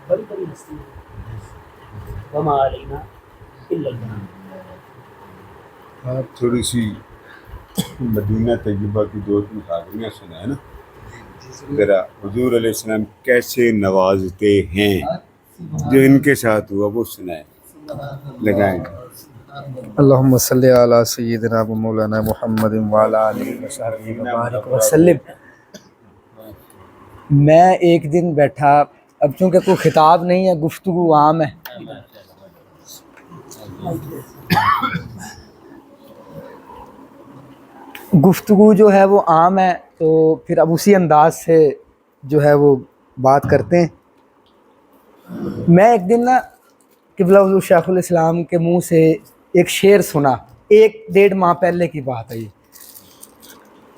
بڑی بڑی ہستی وما علینا الا البلاغ۔ آپ تھوڑی سی مدینہ طیبہ کی دو تین حاضریاں سنائیں نا ذرا، حضور علیہ السلام کیسے نوازتے ہیں، جو ان کے ساتھ ہوا وہ سنائیں، لگائیں۔ اللہم صلی علی سیدنا و مولانا محمد وعلی آلہ وصحبہ وبارک وسلم۔ میں ایک دن بیٹھا، اب چونکہ کوئی خطاب نہیں ہے، گفتگو عام ہے، گفتگو جو ہے وہ عام ہے، تو پھر اب اسی انداز سے جو ہے وہ بات کرتے ہیں۔ میں ایک دن نا قبلہ حضور شیخ الاسلام کے منہ سے ایک شعر سنا، 1-1.5 ماہ پہلے کی بات ہے یہ۔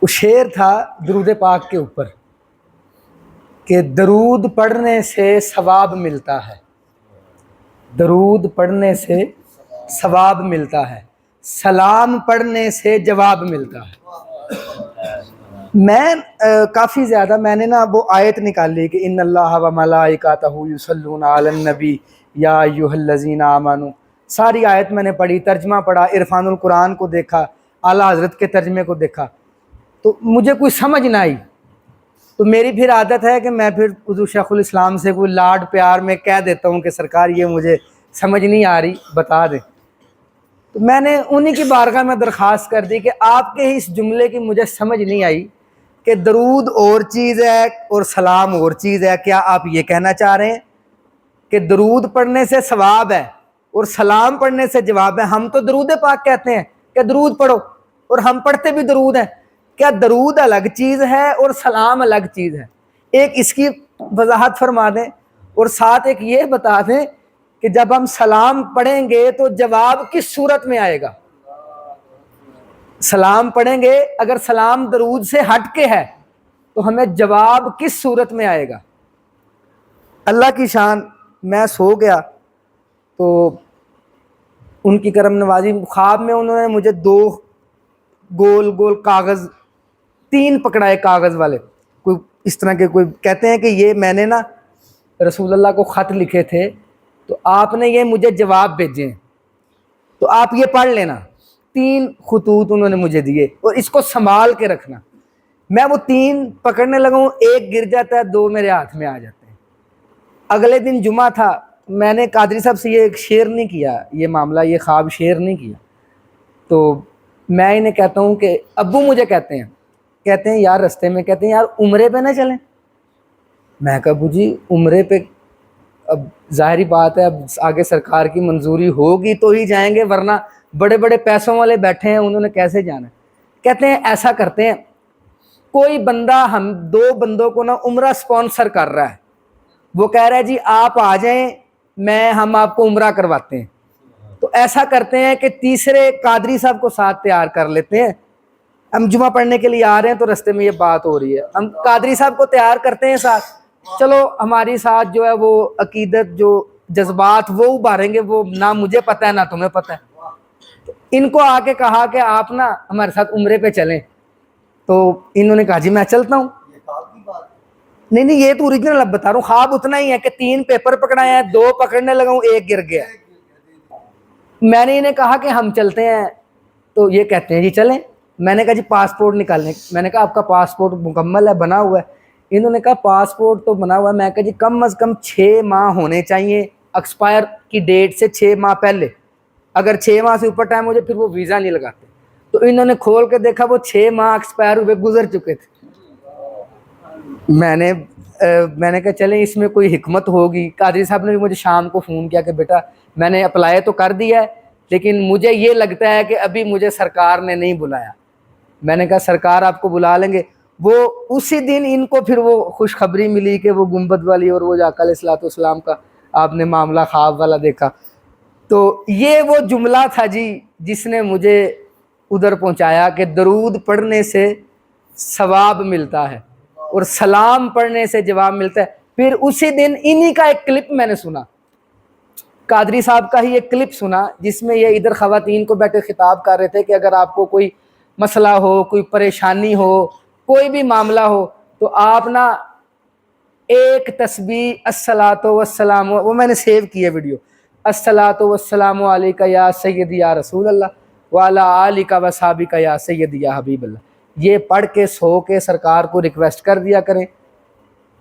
وہ شعر تھا درود پاک کے اوپر کہ درود پڑھنے سے ثواب ملتا ہے، درود پڑھنے سے ثواب ملتا ہے، سلام پڑھنے سے جواب ملتا ہے۔ میں کافی زیادہ میں نے نا وہ آیت نکالی کہ ان اللہ و ملائکتہ یصلون علی النبی یا ایھا الذین آمنوا، ساری آیت میں نے پڑھی، ترجمہ پڑھا، عرفان القرآن کو دیکھا، اعلیٰ حضرت کے ترجمے کو دیکھا، تو مجھے کوئی سمجھ نہ آئی۔ تو میری پھر عادت ہے کہ میں پھر حضور شیخ الاسلام سے کوئی لاڈ پیار میں کہہ دیتا ہوں کہ سرکار یہ مجھے سمجھ نہیں آ رہی، بتا دیں۔ تو میں نے انہی کی بارگاہ میں درخواست کر دی کہ آپ کے اس جملے کی مجھے سمجھ نہیں آئی کہ درود اور چیز ہے اور سلام اور چیز ہے، کیا آپ یہ کہنا چاہ رہے ہیں کہ درود پڑھنے سے ثواب ہے اور سلام پڑھنے سے جواب ہے؟ ہم تو درود پاک کہتے ہیں کہ درود پڑھو، اور ہم پڑھتے بھی درود ہیں، کیا درود الگ چیز ہے اور سلام الگ چیز ہے؟ ایک اس کی وضاحت فرما دیں، اور ساتھ ایک یہ بتا دیں کہ جب ہم سلام پڑھیں گے تو جواب کس صورت میں آئے گا؟ سلام پڑھیں گے، اگر سلام درود سے ہٹ کے ہے تو ہمیں جواب کس صورت میں آئے گا؟ اللہ کی شان، میں سو گیا تو ان کی کرم نوازی، خواب میں انہوں نے مجھے 2 گول گول کاغذ، 3 پکڑائے کاغذ والے، کوئی اس طرح کے، کوئی کہتے ہیں کہ یہ میں نے نا رسول اللہ کو خط لکھے تھے تو آپ نے یہ مجھے جواب بھیجے ہیں، تو آپ یہ پڑھ لینا۔ 3 خطوط انہوں نے مجھے دیے اور اس کو سنبھال کے رکھنا۔ میں وہ 3 پکڑنے لگا ہوں، 1 گر جاتا ہے، 2 میرے ہاتھ میں آ جاتے ہیں۔ اگلے دن جمعہ تھا، میں نے قادری صاحب سے یہ شیئر نہیں کیا، یہ معاملہ، یہ خواب شیئر نہیں کیا، تو میں انہیں کہتا ہوں کہ ابو مجھے کہتے ہیں یار رستے میں کہتے ہیں یار عمرے پہ نہ چلیں۔ میں کہا ابو جی عمرے پہ، اب ظاہری بات ہے اب آگے سرکار کی منظوری ہوگی تو ہی جائیں گے، ورنہ بڑے بڑے پیسوں والے بیٹھے ہیں، انہوں نے کیسے جانا ہے؟ کہتے ہیں ایسا کرتے ہیں، کوئی بندہ، ہم 2 بندوں کو نا عمرہ سپانسر کر رہا ہے، وہ کہہ رہا ہے جی آپ آ جائیں، ہم آپ کو عمرہ کرواتے ہیں۔ تو ایسا کرتے ہیں کہ تیسرے قادری صاحب کو ساتھ تیار کر لیتے ہیں، ہم جمعہ پڑھنے کے لیے آ رہے ہیں تو رستے میں یہ بات ہو رہی ہے، ہم قادری صاحب کو تیار کرتے ہیں ساتھ، چلو ہماری ساتھ جو ہے وہ عقیدت، جو جذبات وہ ابھاریں گے، وہ نہ مجھے پتہ ہے نہ تمہیں پتہ ہے۔ تو ان کو آ کے کہا کہ آپ نا ہمارے ساتھ عمرے پہ چلیں، تو انہوں نے کہا جی میں چلتا ہوں۔ نہیں یہ تو اوریجنل اب بتا رہا ہوں، خواب اتنا ہی ہے کہ 3 پیپر پکڑائے ہیں، 2 پکڑنے لگا ہوں، 1 گر گیا۔ میں نے انہیں کہا کہ ہم چلتے ہیں، تو یہ کہتے ہیں جی چلیں۔ میں نے کہا جی پاسپورٹ نکالنے، میں نے کہا آپ کا پاسپورٹ مکمل ہے، بنا ہوا ہے؟ انہوں نے کہا پاسپورٹ تو بنا ہوا ہے۔ میں کہا جی کم از کم 6 ماہ ہونے چاہیے ایکسپائر کی ڈیٹ سے 6 ماہ پہلے، اگر 6 ماہ سے اوپر ٹائم ہو جائے پھر وہ ویزا نہیں لگاتے۔ تو انہوں نے کھول کے دیکھا وہ 6 ماہ ایکسپائر ہوئے گزر چکے تھے۔ میں نے کہا چلیں اس میں کوئی حکمت ہوگی۔ قادری صاحب نے بھی مجھے شام کو فون کیا کہ بیٹا میں نے اپلائی تو کر دیا ہے، لیکن مجھے یہ لگتا ہے کہ ابھی مجھے سرکار نے نہیں بلایا۔ میں نے کہا سرکار آپ کو بلا لیں گے۔ وہ اسی دن ان کو پھر وہ خوشخبری ملی کہ وہ گنبد والی اور وہ آقا علیہ الصلوۃ والسلام کا آپ نے معاملہ خواب والا دیکھا۔ تو یہ وہ جملہ تھا جی جس نے مجھے ادھر پہنچایا کہ درود پڑھنے سے ثواب ملتا ہے اور سلام پڑھنے سے جواب ملتا ہے۔ پھر اسی دن انہی کا ایک کلپ میں نے سنا، قادری صاحب کا ہی ایک کلپ سنا جس میں یہ ادھر خواتین کو بیٹھے خطاب کر رہے تھے کہ اگر آپ کو کوئی مسئلہ ہو، کوئی پریشانی ہو، کوئی بھی معاملہ ہو تو آپ نا ایک تسبیح الصلاۃ والسلام، وہ میں نے سیو کی ہے ویڈیو، الصلاۃ والسلام علیکہ یا سیدی یا رسول اللہ وعلی آلک و صحابک یا سیدی یا حبیب اللہ، یہ پڑھ کے سو کے سرکار کو ریکویسٹ کر دیا کریں،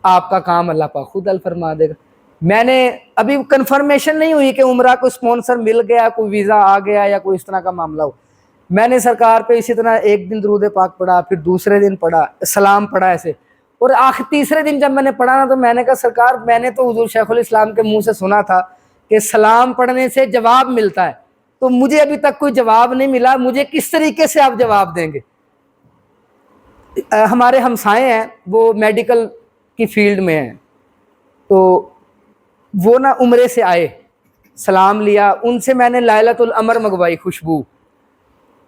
آپ کا کام اللہ پاک خود حل فرما دے گا۔ میں نے ابھی کنفرمیشن نہیں ہوئی کہ عمرہ کو اسپانسر مل گیا، کوئی ویزا آ گیا یا کوئی اس طرح کا معاملہ ہو، میں نے سرکار پہ اسی طرح ایک دن درود پاک پڑھا، پھر دوسرے دن پڑھا، سلام پڑھا ایسے، اور آخر تیسرے دن جب میں نے پڑھا نا تو میں نے کہا سرکار میں نے تو حضور شیخ الاسلام کے منہ سے سنا تھا کہ سلام پڑھنے سے جواب ملتا ہے، تو مجھے ابھی تک کوئی جواب نہیں ملا، مجھے کس طریقے سے آپ جواب دیں گے؟ ہمارے ہمسائے ہیں وہ میڈیکل کی فیلڈ میں ہیں، تو وہ نا عمرے سے آئے، سلام لیا ان سے، میں نے لائلۃ الامر منگوائی خوشبو،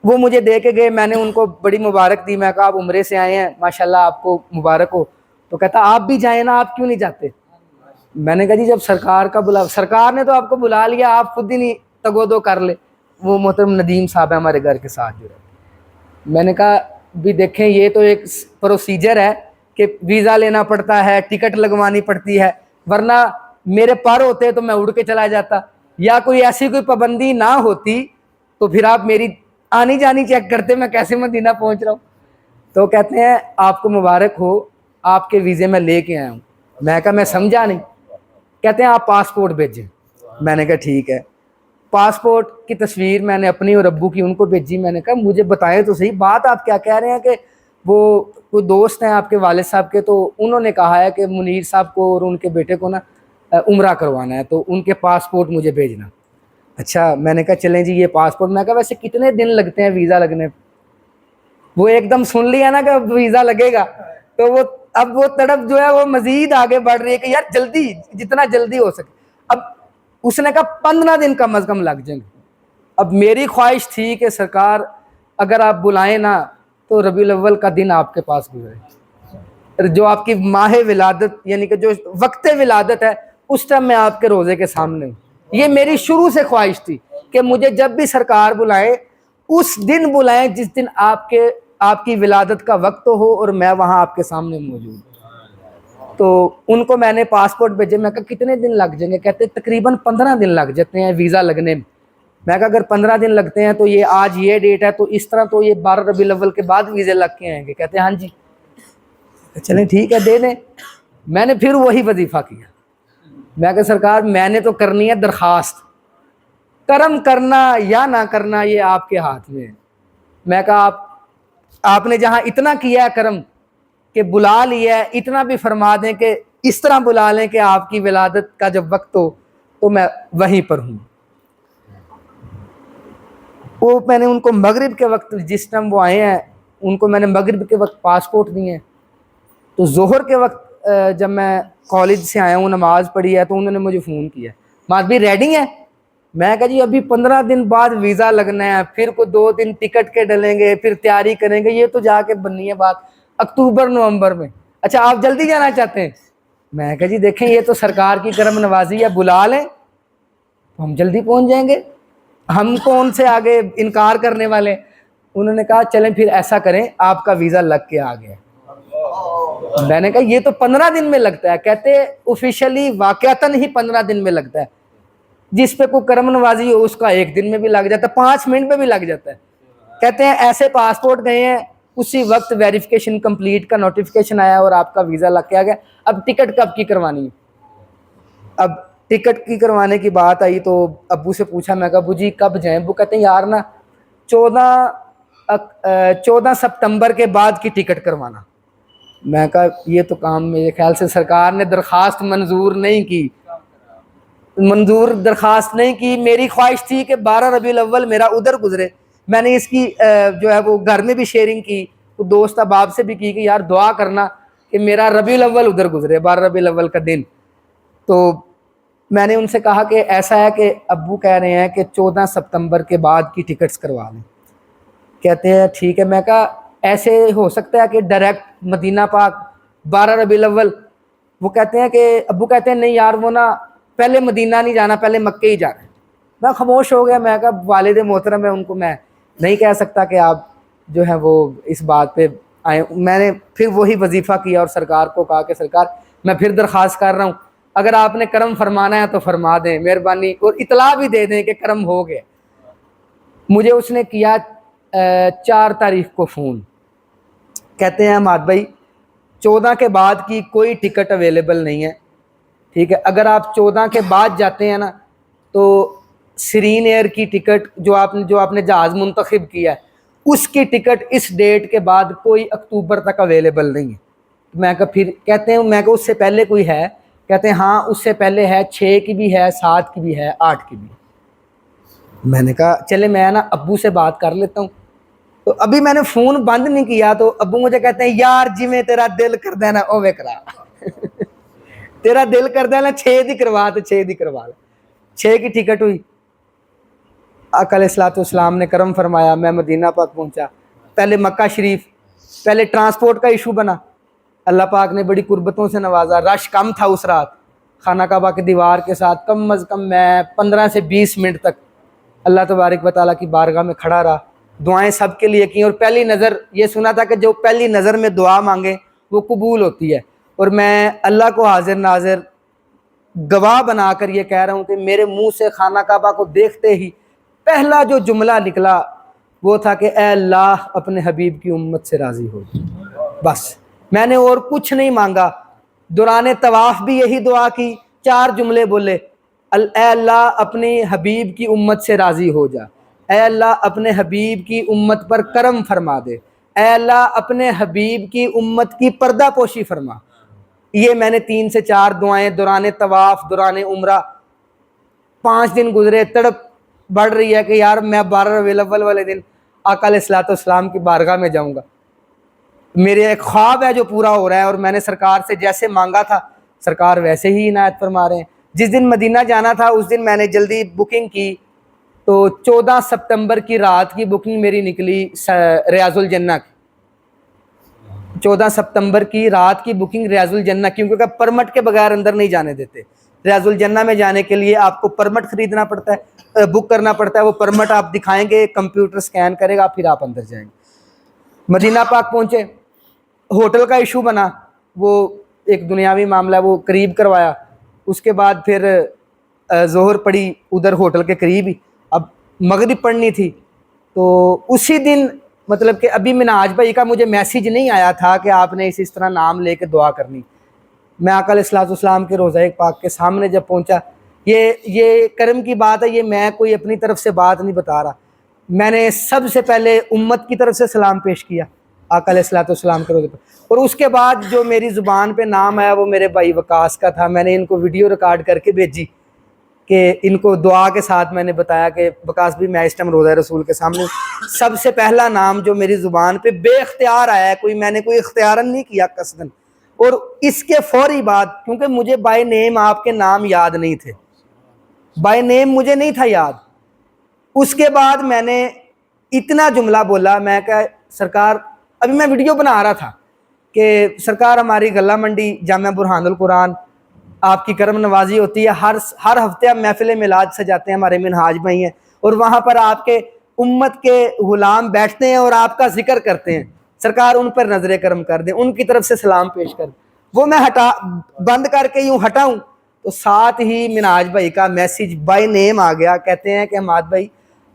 وہ مجھے دے کے گئے، میں نے ان کو بڑی مبارک دی، میں کہا آپ عمرے سے آئے ہیں ماشاءاللہ آپ کو مبارک ہو، تو کہتا آپ بھی جائیں نا، آپ کیوں نہیں جاتے؟ میں نے کہا جی جب سرکار کا بلا، سرکار نے تو آپ کو بلا لیا، آپ خود ہی نہیں تگودو کر لے۔ وہ محترم ندیم صاحب ہے ہمارے گھر کے ساتھ جو رہتے، میں نے کہا بھی دیکھیں یہ تو ایک پروسیجر ہے کہ ویزا لینا پڑتا ہے، ٹکٹ لگوانی پڑتی ہے، ورنہ میرے پر ہوتے تو میں اڑ کے چلا جاتا، یا کوئی ایسی کوئی پابندی نہ ہوتی تو پھر آپ میری آنی جانی چیک کرتے، میں کیسے مدینہ پہنچ رہا ہوں؟ تو کہتے ہیں آپ کو مبارک ہو، آپ کے ویزے میں لے کے آیا ہوں۔ میں کہا میں سمجھا نہیں، کہتے ہیں آپ پاسپورٹ بھیجیں، میں نے کہا ٹھیک ہے، پاسپورٹ کی تصویر میں نے اپنی اور ابو کی ان کو بھیجی، میں نے کہا مجھے بتائیں تو صحیح بات آپ کیا کہہ رہے ہیں کہ وہ کوئی دوست ہیں آپ کے والد صاحب کے، تو انہوں نے کہا ہے کہ منیر صاحب کو اور ان کے بیٹے کو نا عمرہ کروانا ہے، تو ان کے پاسپورٹ مجھے بھیجنا۔ اچھا میں نے کہا چلیں جی یہ پاسپورٹ، میں کہا ویسے کتنے دن لگتے ہیں ویزا لگنے؟ وہ ایک دم سن لیا نا کہ ویزا لگے گا، تو وہ اب وہ تڑپ جو ہے وہ مزید آگے بڑھ رہی ہے کہ یار جلدی، جتنا جلدی ہو سکے۔ اب اس نے کہا 15 دن کم از کم لگ جائیں گے۔ اب میری خواہش تھی کہ سرکار اگر آپ بلائیں نا تو ربیع الاول کا دن آپ کے پاس گزرے، جو آپ کی ماہ ولادت یعنی کہ جو وقت ولادت ہے اس ٹائم میں آپ کے روزے کے سامنے ہوں۔ یہ میری شروع سے خواہش تھی کہ مجھے جب بھی سرکار بلائیں اس دن بلائیں جس دن آپ کی ولادت کا وقت ہو اور میں وہاں آپ کے سامنے موجود ہوں۔ تو ان کو میں نے پاسپورٹ بھیجے، میں کہا کتنے دن لگ جائیں گے؟ کہتے تقریباً 15 دن لگ جاتے ہیں ویزا لگنے میں۔ میں کہا اگر 15 دن لگتے ہیں تو یہ آج یہ ڈیٹ ہے تو اس طرح تو یہ 12 ربیع الاول کے بعد ویزے لگ کے آئیں گے۔ کہتے ہیں ہاں جی، چلیں ٹھیک ہے دے دیں۔ میں نے پھر وہی وظیفہ کیا، میں کہا سرکار میں نے تو کرنی ہے درخواست، کرم کرنا یا نہ کرنا یہ آپ کے ہاتھ میں ہے۔ میں کہا آپ نے جہاں اتنا کیا ہے کرم کہ بلا لیا ہے، اتنا بھی فرما دیں کہ اس طرح بلا لیں کہ آپ کی ولادت کا جب وقت ہو تو میں وہیں پر ہوں۔ وہ میں نے ان کو مغرب کے وقت جس ٹائم وہ آئے ہیں ان کو میں نے مغرب کے وقت پاسپورٹ دیے ہیں، تو ظہر کے وقت جب میں کالج سے آیا ہوں نماز پڑھی ہے تو انہوں نے مجھے فون کیا ماں بھی ریڈی ہے؟ میں کہا جی ابھی 15 دن بعد ویزا لگنا ہے، پھر کوئی 2 دن ٹکٹ کے ڈلیں گے، پھر تیاری کریں گے، یہ تو جا کے بننی ہے بات اکتوبر نومبر میں۔ اچھا آپ جلدی جانا چاہتے ہیں؟ میں کہا جی دیکھیں یہ تو سرکار کی کرم نوازی ہے، بلا لیں تو ہم جلدی پہنچ جائیں گے، ہم کون سے آگے انکار کرنے والے۔ انہوں نے کہا چلیں پھر ایسا کریں آپ کا ویزا لگ کے آ گیا۔ میں نے کہا یہ تو 15 دن میں لگتا ہے۔ کہتے آفیشلی واقعتاً ہی 15 دن میں لگتا ہے، جس پہ کوئی کرم نوازی ہو اس کا 1 دن میں بھی لگ جاتا ہے، 5 منٹ میں بھی لگ جاتا ہے۔ کہتے ہیں ایسے پاسپورٹ گئے ہیں اسی وقت ویریفیکیشن کمپلیٹ کا نوٹیفیکیشن آیا اور آپ کا ویزا لگ کے آ گیا۔ اب ٹکٹ کب کی کروانی ہے؟ اب ٹکٹ کی کروانے کی بات آئی تو ابو سے پوچھا، میں کہا ابو جی کب جائیں؟ ابو کہتے ہیں یار نا 14 ستمبر کے بعد کی ٹکٹ کروانا۔ میں کہا یہ تو کام میرے خیال سے سرکار نے درخواست منظور درخواست نہیں کی۔ میری خواہش تھی کہ 12 ربیع الاول میرا ادھر گزرے۔ میں نے اس کی جو ہے وہ گھر میں بھی شیئرنگ کی، دوست احباب سے بھی کی کہ یار دعا کرنا کہ میرا ربیع الاول ادھر گزرے، 12 ربیع الاول کا دن۔ تو میں نے ان سے کہا کہ ایسا ہے کہ ابو کہہ رہے ہیں کہ 14 ستمبر کے بعد کی ٹکٹس کروا لیں۔ کہتے ہیں ٹھیک ہے۔ میں کہا ایسے ہو سکتا ہے کہ ڈائریکٹ مدینہ پاک 12 ربیع الاول؟ وہ کہتے ہیں کہ ابو کہتے ہیں نہیں یار وہ نا پہلے مدینہ نہیں جانا، پہلے مکے ہی جانا ہے۔ میں خاموش ہو گیا، میں کہا والد محترم ہے ان کو میں نہیں کہہ سکتا کہ آپ جو ہے وہ اس بات پہ آئے۔ میں نے پھر وہی وظیفہ کیا اور سرکار کو کہا کہ سرکار میں پھر درخواست کر رہا ہوں اگر آپ نے کرم فرمانا ہے تو فرما دیں مہربانی، اور اطلاع بھی دے دیں کہ کرم ہو گیا۔ مجھے اس نے کیا 4 تاریخ کو فون، کہتے ہیں حماد بھائی 14 کے بعد کی کوئی ٹکٹ اویلیبل نہیں ہے، ٹھیک ہے، اگر آپ 14 کے بعد جاتے ہیں نا تو سرین ایئر کی ٹکٹ جو آپ نے جہاز منتخب کیا ہے اس کی ٹکٹ اس ڈیٹ کے بعد کوئی اکتوبر تک اویلیبل نہیں ہے۔ میں کہا پھر، کہتے ہیں میں کہا اس سے پہلے کوئی ہے؟ کہتے ہیں ہاں اس سے پہلے ہے، 6 کی بھی ہے، 7 کی بھی ہے، 8 کی بھی ہے۔ میں نے کہا چلے میں نا ابو سے بات کر لیتا ہوں، تو ابھی میں نے فون بند نہیں کیا تو ابو مجھے کہتے ہیں یار جی میں تیرا دل کر دینا اوے کرا تیرا دل کر دینا 6 دی کروا تو 6 دی کروا لے۔ 6 کی ٹکٹ ہوئی، آقا علیہ الصلوۃ والسلام نے کرم فرمایا، میں مدینہ پاک پہنچا۔ پہلے مکہ شریف، پہلے ٹرانسپورٹ کا ایشو بنا، اللہ پاک نے بڑی قربتوں سے نوازا، رش کم تھا اس رات، خانہ کعبہ کی دیوار کے ساتھ کم از کم میں 15 سے 20 منٹ تک اللہ تبارک و تعالیٰ کی بارگاہ میں کھڑا رہا، دعائیں سب کے لیے کیں، اور پہلی نظر یہ سنا تھا کہ جو پہلی نظر میں دعا مانگے وہ قبول ہوتی ہے، اور میں اللہ کو حاضر ناظر گواہ بنا کر یہ کہہ رہا ہوں کہ میرے منہ سے خانہ کعبہ کو دیکھتے ہی پہلا جو جملہ نکلا وہ تھا کہ اے اللہ اپنے حبیب کی امت سے راضی ہو، بس میں نے اور کچھ نہیں مانگا۔ دوران طواف بھی یہی دعا کی، 4 جملے بولے، اے اللہ اپنی حبیب کی امت سے راضی ہو جا، اے اللہ اپنے حبیب کی امت پر کرم فرما دے، اے اللہ اپنے حبیب کی امت کی پردہ پوشی فرما۔ یہ میں نے 3 سے 4 دعائیں دوران طواف، دوران عمرہ، 5 دن گزرے، تڑپ بڑھ رہی ہے کہ یار میں 12 ربیع الاول والے دن آقا علیہ الصلوۃ والسلام کی بارگاہ میں جاؤں گا، میرے ایک خواب ہے جو پورا ہو رہا ہے، اور میں نے سرکار سے جیسے مانگا تھا سرکار ویسے ہی عنایت فرما رہے ہیں۔ جس دن مدینہ جانا تھا اس دن میں نے جلدی بکنگ کی، تو 14 سپتمبر کی رات کی بکنگ میری نکلی ریاض الجنہ کی، 14 سپتمبر کی رات کی بکنگ ریاض الجنہ، کیونکہ پرمٹ کے بغیر اندر نہیں جانے دیتے، ریاض الجنہ میں جانے کے لیے آپ کو پرمٹ خریدنا پڑتا ہے، بک کرنا پڑتا ہے، وہ پرمٹ آپ دکھائیں گے، کمپیوٹر سکین کرے گا، پھر آپ اندر جائیں گے۔ مدینہ پاک پہنچے، ہوٹل کا ایشو بنا، وہ ایک دنیاوی معاملہ، وہ قریب کروایا، اس کے بعد پھر ظہر پڑی ادھر ہوٹل کے قریب ہی، اب مغرب پڑھنی تھی، تو اسی دن مطلب کہ ابھی منہاج بھائی کا مجھے میسیج نہیں آیا تھا کہ آپ نے اس طرح نام لے کے دعا کرنی۔ میں آقا علیہ الصلوۃ والسلام کے روضہ پاک کے سامنے جب پہنچا، یہ کرم کی بات ہے، یہ میں کوئی اپنی طرف سے بات نہیں بتا رہا، میں نے سب سے پہلے امت کی طرف سے سلام پیش کیا آقا علیہ الصلوۃ والسلام کے روضے پر، اور اس کے بعد جو میری زبان پہ نام آیا وہ میرے بھائی وقاص کا تھا۔ میں نے ان کو ویڈیو ریکارڈ کر کے بھیجی کہ ان کو دعا کے ساتھ میں نے بتایا کہ وقاص بھی میں اس ٹائم روضہ رسول کے سامنے، سب سے پہلا نام جو میری زبان پہ بے اختیار آیا ہے، میں نے کوئی اختیاراً نہیں کیا قصداً، اور اس کے فوری بعد، کیونکہ مجھے بائی نیم آپ کے نام یاد نہیں تھے، بائی نیم مجھے نہیں تھا یاد، اس کے بعد میں نے اتنا جملہ بولا، میں کہا سرکار، ابھی میں ویڈیو بنا رہا تھا کہ سرکار ہماری گلہ منڈی جامعہ برہان القرآن آپ کی کرم نوازی ہوتی ہے، ہر ہفتے ہم محفل میلاد سجاتے ہیں، ہمارے منہاج بھائی ہیں، اور وہاں پر آپ کے امت کے غلام بیٹھتے ہیں اور آپ کا ذکر کرتے ہیں، سرکار ان پر نظر کرم کر دیں، ان کی طرف سے سلام پیش کر دیں۔ وہ میں بند کر کے یوں ہٹاؤں تو ساتھ ہی منہاج بھائی کا میسیج بائی نیم آ گیا، کہتے ہیں کہ حماد بھائی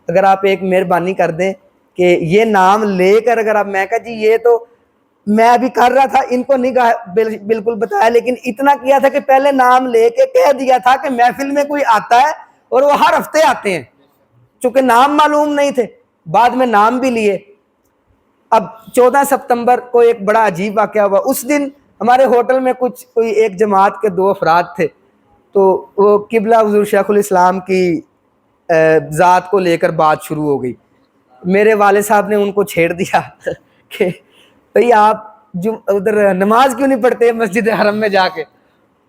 اگر آپ ایک مہربانی کر دیں کہ یہ نام لے کر اگر آپ، میں کہا جی یہ تو میں ابھی کر رہا تھا، ان کو نہیں بالکل بتایا، لیکن اتنا کیا تھا کہ پہلے نام لے کے کہہ دیا تھا کہ محفل میں کوئی آتا ہے اور وہ ہر ہفتے آتے ہیں، چونکہ نام معلوم نہیں تھے، بعد میں نام بھی لیے۔ اب 14 سپتمبر کو ایک بڑا عجیب واقعہ ہوا، اس دن ہمارے ہوٹل میں کوئی ایک جماعت کے 2 افراد تھے، تو وہ قبلہ حضور شیخ الاسلام کی ذات کو لے کر بات شروع ہو گئی، میرے والد صاحب نے ان کو چھیڑ دیا کہ بھئی آپ ادھر نماز کیوں نہیں پڑھتے مسجد حرم میں جا کے؟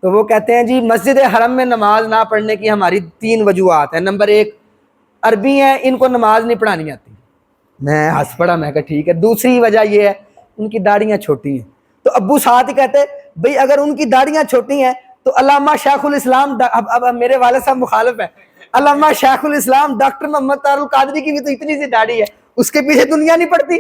تو وہ کہتے ہیں جی مسجد حرم میں نماز نہ پڑھنے کی ہماری 3 وجوہات ہیں، نمبر 1 عربی ہیں، ان کو نماز نہیں پڑھانی آتی، میں ہنس پڑا، میں کہا ٹھیک ہے، دوسری وجہ یہ ہے ان کی داڑیاں چھوٹی ہیں، تو ابو ساتھ ہی کہتے بھئی اگر ان کی داڑیاں چھوٹی ہیں تو علامہ شیخ الاسلام، اب میرے والد صاحب مخالف ہے، علامہ شیخ الاسلام ڈاکٹر محمد طاہر القادری کی بھی تو اتنی سی داڑھی ہے، اس کے پیچھے دنیا نہیں پڑتی،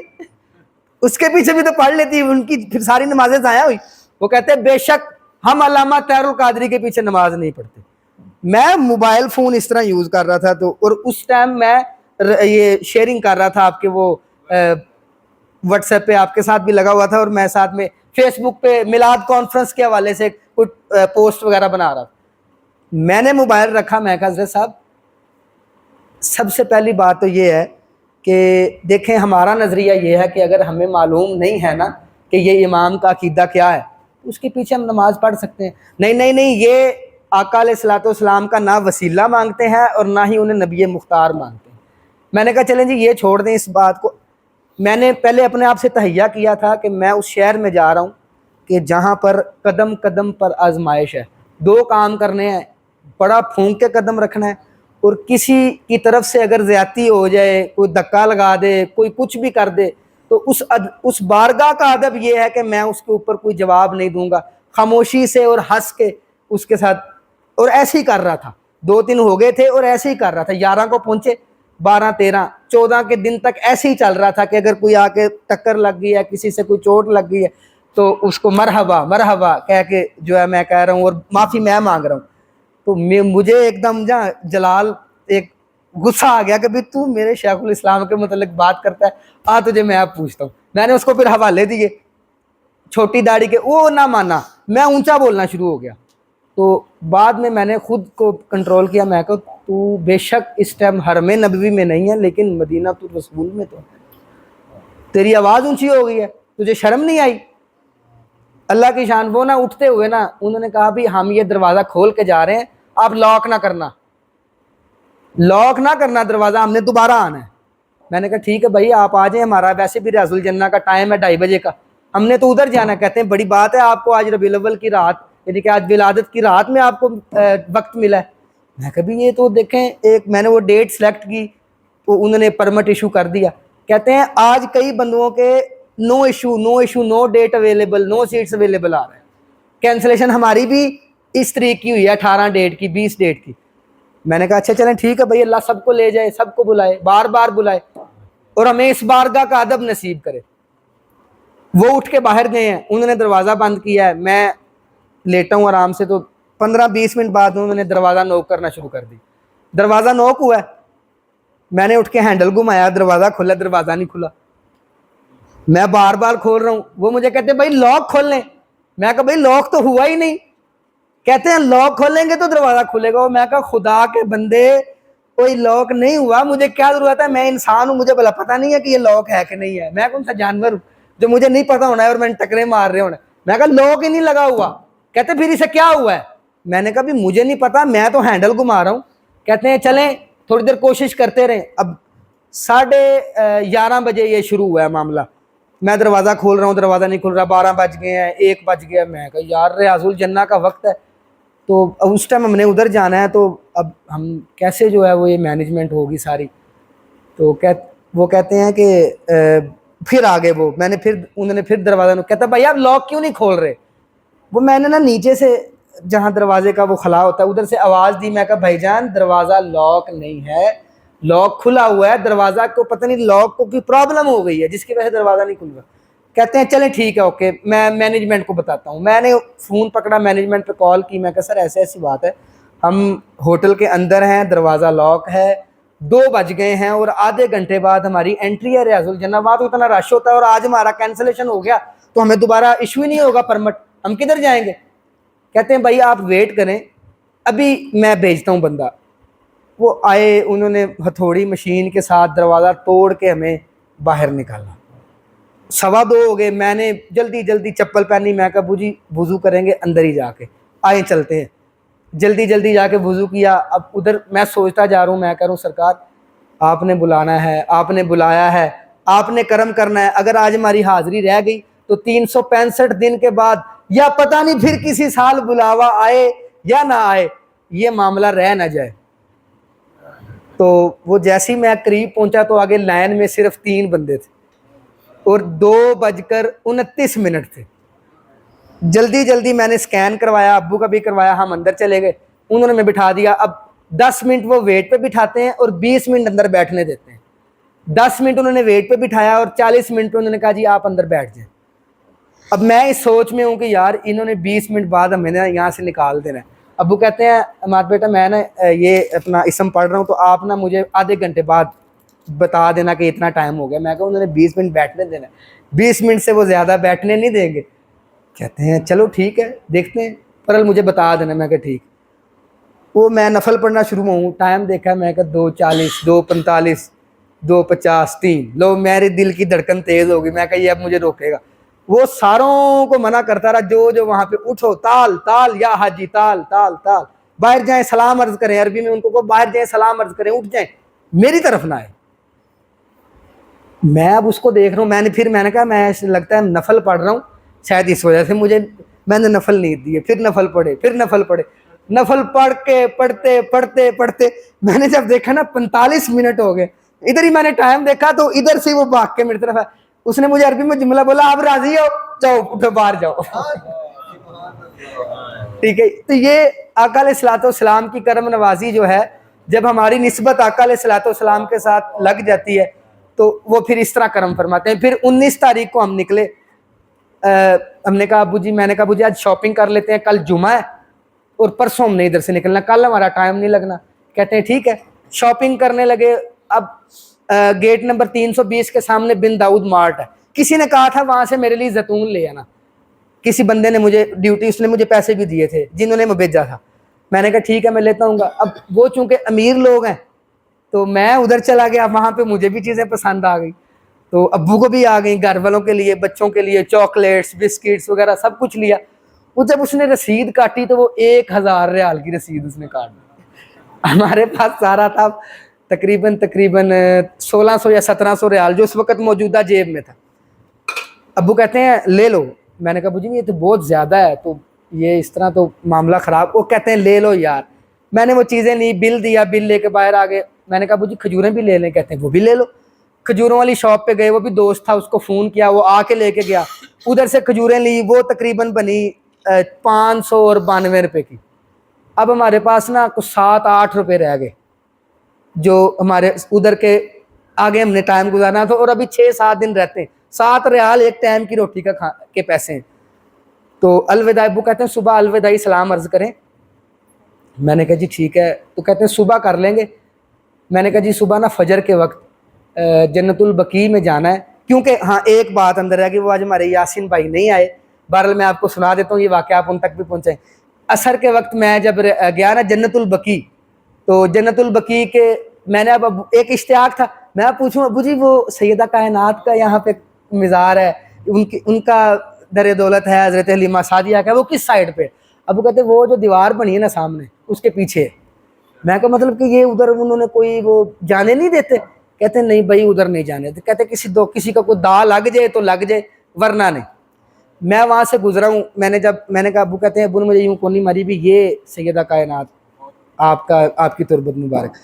اس کے پیچھے بھی تو پڑھ لیتی، ان کی پھر ساری نمازیں ضائع ہوئی۔ وہ کہتے ہیں بے شک ہم علامہ طاہر القادری کے پیچھے نماز نہیں پڑھتے. میں موبائل فون اس طرح یوز کر رہا تھا تو، اور اس ٹائم میں یہ شیئرنگ کر رہا تھا آپ کے وہ واٹس ایپ پہ آپ کے ساتھ بھی لگا ہوا تھا، اور میں ساتھ میں فیس بک پہ میلاد کانفرنس کے حوالے سے کوئی پوسٹ وغیرہ بنا رہا تھا. میں نے موبائل رکھا، میں کہا حضرت صاحب سب سے پہلی بات تو یہ ہے کہ دیکھیں ہمارا نظریہ یہ ہے کہ اگر ہمیں معلوم نہیں ہے نا کہ یہ امام کا عقیدہ کیا ہے اس کے پیچھے ہم نماز پڑھ سکتے ہیں. نہیں یہ آقا علیہ الصلوۃ والسلام کا نہ وسیلہ مانگتے ہیں اور نہ ہی انہیں نبی مختار مانگتے ہیں. میں نے کہا چلیں جی یہ چھوڑ دیں اس بات کو. میں نے پہلے اپنے آپ سے تہیہ کیا تھا کہ میں اس شہر میں جا رہا ہوں کہ جہاں پر قدم قدم پر آزمائش ہے. 2 کام کرنے ہیں، بڑا پھونک کے قدم رکھنا ہے، اور کسی کی طرف سے اگر زیادتی ہو جائے، کوئی دھکا لگا دے، کوئی کچھ بھی کر دے تو اس بارگاہ کا ادب یہ ہے کہ میں اس کے اوپر کوئی جواب نہیں دوں گا، خاموشی سے اور ہنس کے اس کے ساتھ. اور ایسے ہی کر رہا تھا. 2-3 ہو گئے تھے اور ایسے ہی کر رہا تھا. 11 کو پہنچے، 12 13 14 کے دن تک ایسے ہی چل رہا تھا کہ اگر کوئی آ کے ٹکر لگ گئی ہے، کسی سے کوئی چوٹ لگ گئی ہے تو اس کو مرحبا مرحبا کہہ کے جو ہے میں کہہ رہا ہوں اور معافی میں مانگ رہا ہوں. تو مجھے ایک دم جلال ایک غصہ آ گیا کہ بھائی تو میرے شیخ الاسلام کے متعلق بات کرتا ہے، تجھے میں اب پوچھتا ہوں. میں نے اس کو پھر حوالے دیے چھوٹی داڑھی کے، وہ نہ مانا، میں اونچا بولنا شروع ہو گیا. تو بعد میں نے خود کو کنٹرول کیا. میں کہا تو بے شک اس ٹائم حرم نبوی میں نہیں ہے لیکن مدینہ تو رسول میں تو ہے. تیری آواز اونچی ہو گئی ہے، تجھے شرم نہیں آئی؟ اللہ کی شان. وہ نہ اٹھتے ہوئے نا انہوں نے کہا بھی ہم یہ دروازہ کھول کے جا رہے ہیں، آپ لاک نہ کرنا دروازہ، ہم نے دوبارہ آنا ہے. میں نے کہا ٹھیک ہے بھائی آپ آ جائیں، ہمارا ویسے بھی ریاض الجنہ کا ٹائم ہے 2:30 بجے کا، ہم نے تو ادھر جانا. کہتے ہیں بڑی بات ہے آپ کو آج ربیع الاول کی رات، یعنی کہ آج ولادت کی رات میں آپ کو وقت ملا ہے. میں کہا بھی یہ تو دیکھیں ایک میں نے وہ ڈیٹ سلیکٹ کی تو انہوں نے پرمٹ ایشو کر دیا. کہتے ہیں آج کئی بندوں کے نو ایشو نو ڈیٹ اویلیبل، نو سیٹس اویلیبل آ رہے ہیں. کینسلیشن ہماری بھی اس طریق کی ہوئی ہے 18 ڈیٹ کی، 20 ڈیٹ کی. میں نے کہا اچھا چلیں ٹھیک ہے بھائی، اللہ سب کو لے جائے، سب کو بلائے، بار بار بلائے اور ہمیں اس بارگاہ کا ادب نصیب کرے. وہ اٹھ کے باہر گئے ہیں، انہوں نے دروازہ بند کیا ہے، میں لیٹا ہوں آرام سے. تو 15-20 منٹ بعد انہوں نے دروازہ نوک کرنا شروع کر دی. دروازہ نوک ہوا ہے، میں نے اٹھ کے ہینڈل گھمایا، دروازہ کھلا، دروازہ نہیں کھلا. میں بار بار کھول رہا ہوں، وہ مجھے کہتے ہیں بھائی لاک کھول لیں. میں کہا بھائی لاک تو ہوا ہی نہیں. کہتے ہیں لاک کھولیں گے تو دروازہ کھلے گا. میں کہا خدا کے بندے کوئی لاک نہیں ہوا، مجھے کیا ضرورت ہے، میں انسان ہوں، مجھے بھلا پتہ نہیں ہے کہ یہ لاک ہے کہ نہیں ہے. میں کون سا جانور ہوں جو مجھے نہیں پتا ہونا ہے اور میں نے ٹکرے مار رہے ہونا. میں کہا لاک ہی نہیں لگا ہوا. کہتے پھر اسے کیا ہوا ہے؟ میں نے کہا بھی مجھے نہیں پتا، میں تو ہینڈل گھما رہا ہوں. کہتے ہیں چلیں تھوڑی دیر کوشش کرتے رہیں. اب 11:30 بجے یہ شروع ہوا ہے معاملہ. میں دروازہ کھول رہا ہوں، دروازہ نہیں کھل رہا. 12 بج گئے ہیں، 1 بج گیا. میں کہا یار ریاض الجنہ کا وقت ہے، تو اس ٹائم ہم نے ادھر جانا ہے، تو اب ہم کیسے جو ہے وہ یہ مینجمنٹ ہوگی ساری. تو وہ کہتے ہیں کہ پھر آگے وہ میں نے انہوں نے پھر دروازہ کہتا بھائی آپ لاک کیوں نہیں کھول رہے. وہ میں نے نا نیچے سے جہاں دروازے کا وہ خلا ہوتا ہے ادھر سے آواز دی. میں کہا بھائی جان دروازہ لاک نہیں ہے، لاک کھلا ہوا ہے، دروازہ کو پتہ نہیں لاک کو کوئی پرابلم ہو گئی ہے جس کی وجہ سے دروازہ نہیں کھل رہا. کہتے ہیں چلیں ٹھیک ہے اوکے، میں مینجمنٹ کو بتاتا ہوں. میں نے فون پکڑا، مینجمنٹ پہ کال کی. میں کہا سر ایسی بات ہے، ہم ہوٹل کے اندر ہیں، دروازہ لاک ہے، 2 بج گئے ہیں اور آدھے گھنٹے بعد ہماری انٹری ہے ریاض الجنہ. وہاں تو اتنا رش ہوتا ہے اور آج ہمارا کینسلیشن ہو گیا تو ہمیں دوبارہ ایشو ہی نہیں ہوگا پرمٹ، ہم کدھر جائیں گے. کہتے ہیں بھائی آپ ویٹ کریں، ابھی میں بھیجتا ہوں بندہ. وہ آئے، انہوں نے ہتھوڑی مشین کے ساتھ دروازہ توڑ کے ہمیں باہر نکالا. 2:15 ہو گئے. میں نے جلدی چپل پہنی. میں کہا جی وضو کریں گے اندر ہی جا کے، آئیں چلتے ہیں. جلدی جا کے وضو کیا. اب ادھر میں سوچتا جا رہا ہوں، میں کہہ رہا ہوں سرکار آپ نے بلانا ہے، آپ نے بلایا ہے، آپ نے کرم کرنا ہے. اگر آج ہماری حاضری رہ گئی تو 365 دن کے بعد یا پتہ نہیں پھر کسی سال بلاوا آئے یا نہ آئے، یہ معاملہ رہ نہ جائے. تو وہ جیسے ہی میں قریب پہنچا تو آگے لائن میں صرف 3 بندے تھے اور 2:29 تھے. جلدی میں نے سکین کروایا، ابو کا بھی کروایا، ہم اندر چلے گئے. انہوں نے میں بٹھا دیا. اب 10 منٹ وہ ویٹ پہ بٹھاتے ہیں اور 20 منٹ اندر بیٹھنے دیتے ہیں. 10 منٹ انہوں نے ویٹ پہ بٹھایا اور 40 منٹ پہ انہوں نے کہا جی آپ اندر بیٹھ جائیں. اب میں اس سوچ میں ہوں کہ یار انہوں نے 20 منٹ بعد ہمیں نا یہاں سے نکال دینا ہے. ابو کہتے ہیں ہمارا بیٹا میں نا یہ اپنا اسم پڑھ رہا ہوں تو آپ نا مجھے آدھے گھنٹے بعد بتا دینا کہ اتنا ٹائم ہو گیا. میں کہا انہوں نے 20 منٹ بیٹھنے دینا ہے, 20 منٹ سے وہ زیادہ بیٹھنے نہیں دیں گے. کہتے ہیں چلو ٹھیک ہے دیکھتے ہیں, پرل مجھے بتا دینا. میں کہا ٹھیک. وہ میں نفل پڑھنا شروع ہوں, ٹائم دیکھا, میں کہا 2:40 2:45 2:50 3. لو میرے دل کی دھڑکن تیز ہوگی, میں کہا یہ اب مجھے روکے گا. وہ ساروں کو منع کرتا رہا جو وہاں پہ, اٹھو تال تال یا حاجی تال تال تال, باہر جائیں سلام عرض کریں. عربی میں ان کو باہر جائیں سلام عرض کریں, اٹھ جائیں, میری طرف نہ آئے. میں اب اس کو دیکھ رہا ہوں, میں نے کہا میں لگتا ہے نفل پڑھ رہا ہوں شاید اس وجہ سے میں نے نفل نہیں دیے. پھر نفل پڑھے, نفل پڑھ کے پڑھتے میں نے جب دیکھا نا 45 منٹ ہو گئے. ادھر ہی میں نے ٹائم دیکھا تو ادھر سے وہ بھاگ کے میری طرف ہے. اس نے مجھے عربی میں جملہ بولا, آپ راضی ہو, جاؤ اٹھو باہر جاؤ. ٹھیک ہے. تو یہ آقا علیہ الصلوۃ والسلام کی کرم نوازی جو ہے, جب ہماری نسبت آقا علیہ الصلوۃ والسلام کے ساتھ لگ جاتی ہے تو وہ پھر اس طرح کرم فرماتے ہیں. پھر 19 تاریخ کو ہم نکلے. ہم نے کہا ابو جی, میں نے کہا ابو جی آج شاپنگ کر لیتے ہیں, کل جمعہ ہے اور پرسوں ہم نے ادھر سے نکلنا, کل ہمارا ٹائم نہیں لگنا. کہتے ہیں ٹھیک ہے. شاپنگ کرنے لگے. اب گیٹ نمبر 320 کے سامنے بن داؤد مارٹ ہے. کسی نے کہا تھا وہاں سے میرے لیے زیتون لے آنا, کسی بندے نے مجھے ڈیوٹی, اس نے مجھے پیسے بھی دیے تھے جنہوں نے میں بھیجا تھا. میں نے کہا ٹھیک ہے میں لیتا ہوں گا. اب وہ چونکہ امیر لوگ ہیں تو میں ادھر چلا گیا, وہاں پہ مجھے بھی چیزیں پسند آ گئی, تو ابو کو بھی آ گئی, گھر والوں کے لیے, بچوں کے لیے چاکلیٹس بسکٹس وغیرہ سب کچھ لیا. وہ جب اس نے رسید کاٹی تو وہ 1000 ریال کی رسید اس نے کاٹ دی. ہمارے پاس سارا تھا تقریباً 1600 یا 1700 ریال جو اس وقت موجودہ جیب میں تھا. ابو کہتے ہیں لے لو. میں نے کہا ابو جی یہ تو بہت زیادہ ہے, تو یہ اس طرح تو معاملہ خراب. وہ کہتے ہیں لے لو یار. میں نے وہ چیزیں لی, بل دیا, بل لے کے باہر آ گئے. میں نے کہا ابو جی کھجوریں بھی لے لیں. کہتے ہیں وہ بھی لے لو. کھجوروں والی شاپ پہ گئے, وہ بھی دوست تھا, اس کو فون کیا, وہ آ کے لے کے گیا. ادھر سے کھجوریں لی, وہ تقریباً بنی 592 روپے کی. اب ہمارے پاس نا کچھ 7-8 روپے رہ گئے جو ہمارے ادھر کے آگے ہم نے ٹائم گزارنا تھا, اور ابھی 6-7 دن رہتے ہیں. 7 ریال ایک ٹائم کی روٹی کے پیسے ہیں. تو الوداع. ابو کہتے ہیں صبح الوداعی سلام عرض کریں. میں نے کہا جی ٹھیک ہے. تو کہتے ہیں صبح کر لیں گے. میں نے کہا جی صبح نا فجر کے وقت جنت البقیع میں جانا ہے, کیونکہ ہاں ایک بات اندر ہے کہ وہ آج ہمارے یاسین بھائی نہیں آئے. بہرحال میں آپ کو سنا دیتا ہوں یہ واقعہ, آپ ان تک بھی پہنچائیں. عصر کے وقت میں جب گیا نا جنت البقیع, تو جنت البقیع کے میں نے اب ایک اشتیاق تھا, میں پوچھوں ابو جی وہ سیدہ کائنات کا یہاں پہ مزار ہے, ان کا در دولت ہے حضرت حلیمہ سعدیہ کا, وہ کس سائڈ پہ؟ ابو کہتے وہ جو دیوار بنی ہے نا سامنے اس کے پیچھے. میں کہا مطلب کہ یہ ادھر انہوں نے کوئی وہ جانے نہیں دیتے؟ کہتے نہیں بھائی ادھر نہیں جانے دیتے. کہتے کسی کا کوئی دا لگ جائے تو لگ جائے ورنہ نہیں. میں وہاں سے گزرا ہوں. میں نے کہا ابو کہتے ہیں ابو نے مجھے یوں کونی ماری بھی, یہ سیدہ کائنات آپ کی تربت مبارک.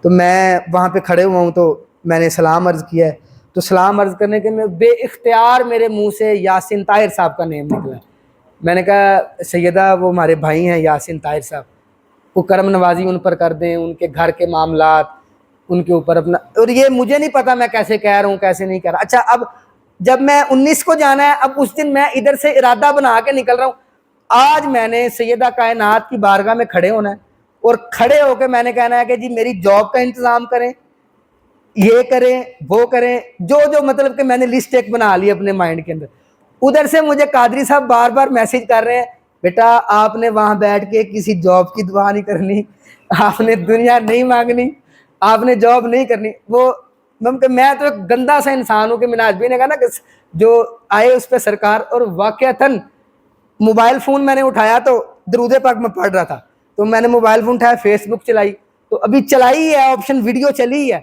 تو میں وہاں پہ کھڑے ہوا ہوں تو میں نے سلام عرض کیا ہے. تو سلام عرض کرنے کے میں بے اختیار میرے منہ سے یاسین طاہر صاحب کا نیم نکلا. میں نے کہا سیدہ وہ ہمارے بھائی ہیں یاسین طاہر صاحب, وہ کرم نوازی ان پر کر دیں, ان کے گھر کے معاملات ان کے اوپر اپنا. اور یہ مجھے نہیں پتا میں کیسے کہہ رہا ہوں کیسے نہیں کہہ رہا. اچھا اب جب میں 19 کو جانا ہے, اب اس دن میں ادھر سے ارادہ بنا کے نکل رہا ہوں. آج میں نے سیدہ کائنات کی بارگاہ میں کھڑے ہونا ہے, اور کھڑے ہو کے میں نے کہنا ہے کہ جی میری جاب کا انتظام کریں, یہ کریں وہ کریں, جو مطلب کہ میں نے لسٹ ایک بنا لی اپنے مائنڈ کے اندر. ادھر سے مجھے قادری صاحب بار بار میسج کر رہے ہیں, بیٹا آپ نے وہاں بیٹھ کے کسی جاب کی دعا نہیں کرنی, آپ نے دنیا نہیں مانگنی, آپ نے جاب نہیں کرنی. وہ میں تو ایک گندا سا انسان ہوں کہ مناج بھی نے کہا نا کہ جو آئے اس پہ سرکار. اور واقعتاً موبائل فون میں نے اٹھایا تو درود پاک میں پڑھ رہا تھا, تو میں نے موبائل فون اٹھایا, فیس بک چلائی, تو ابھی چلائی ہے آپشن ویڈیو چلی ہے,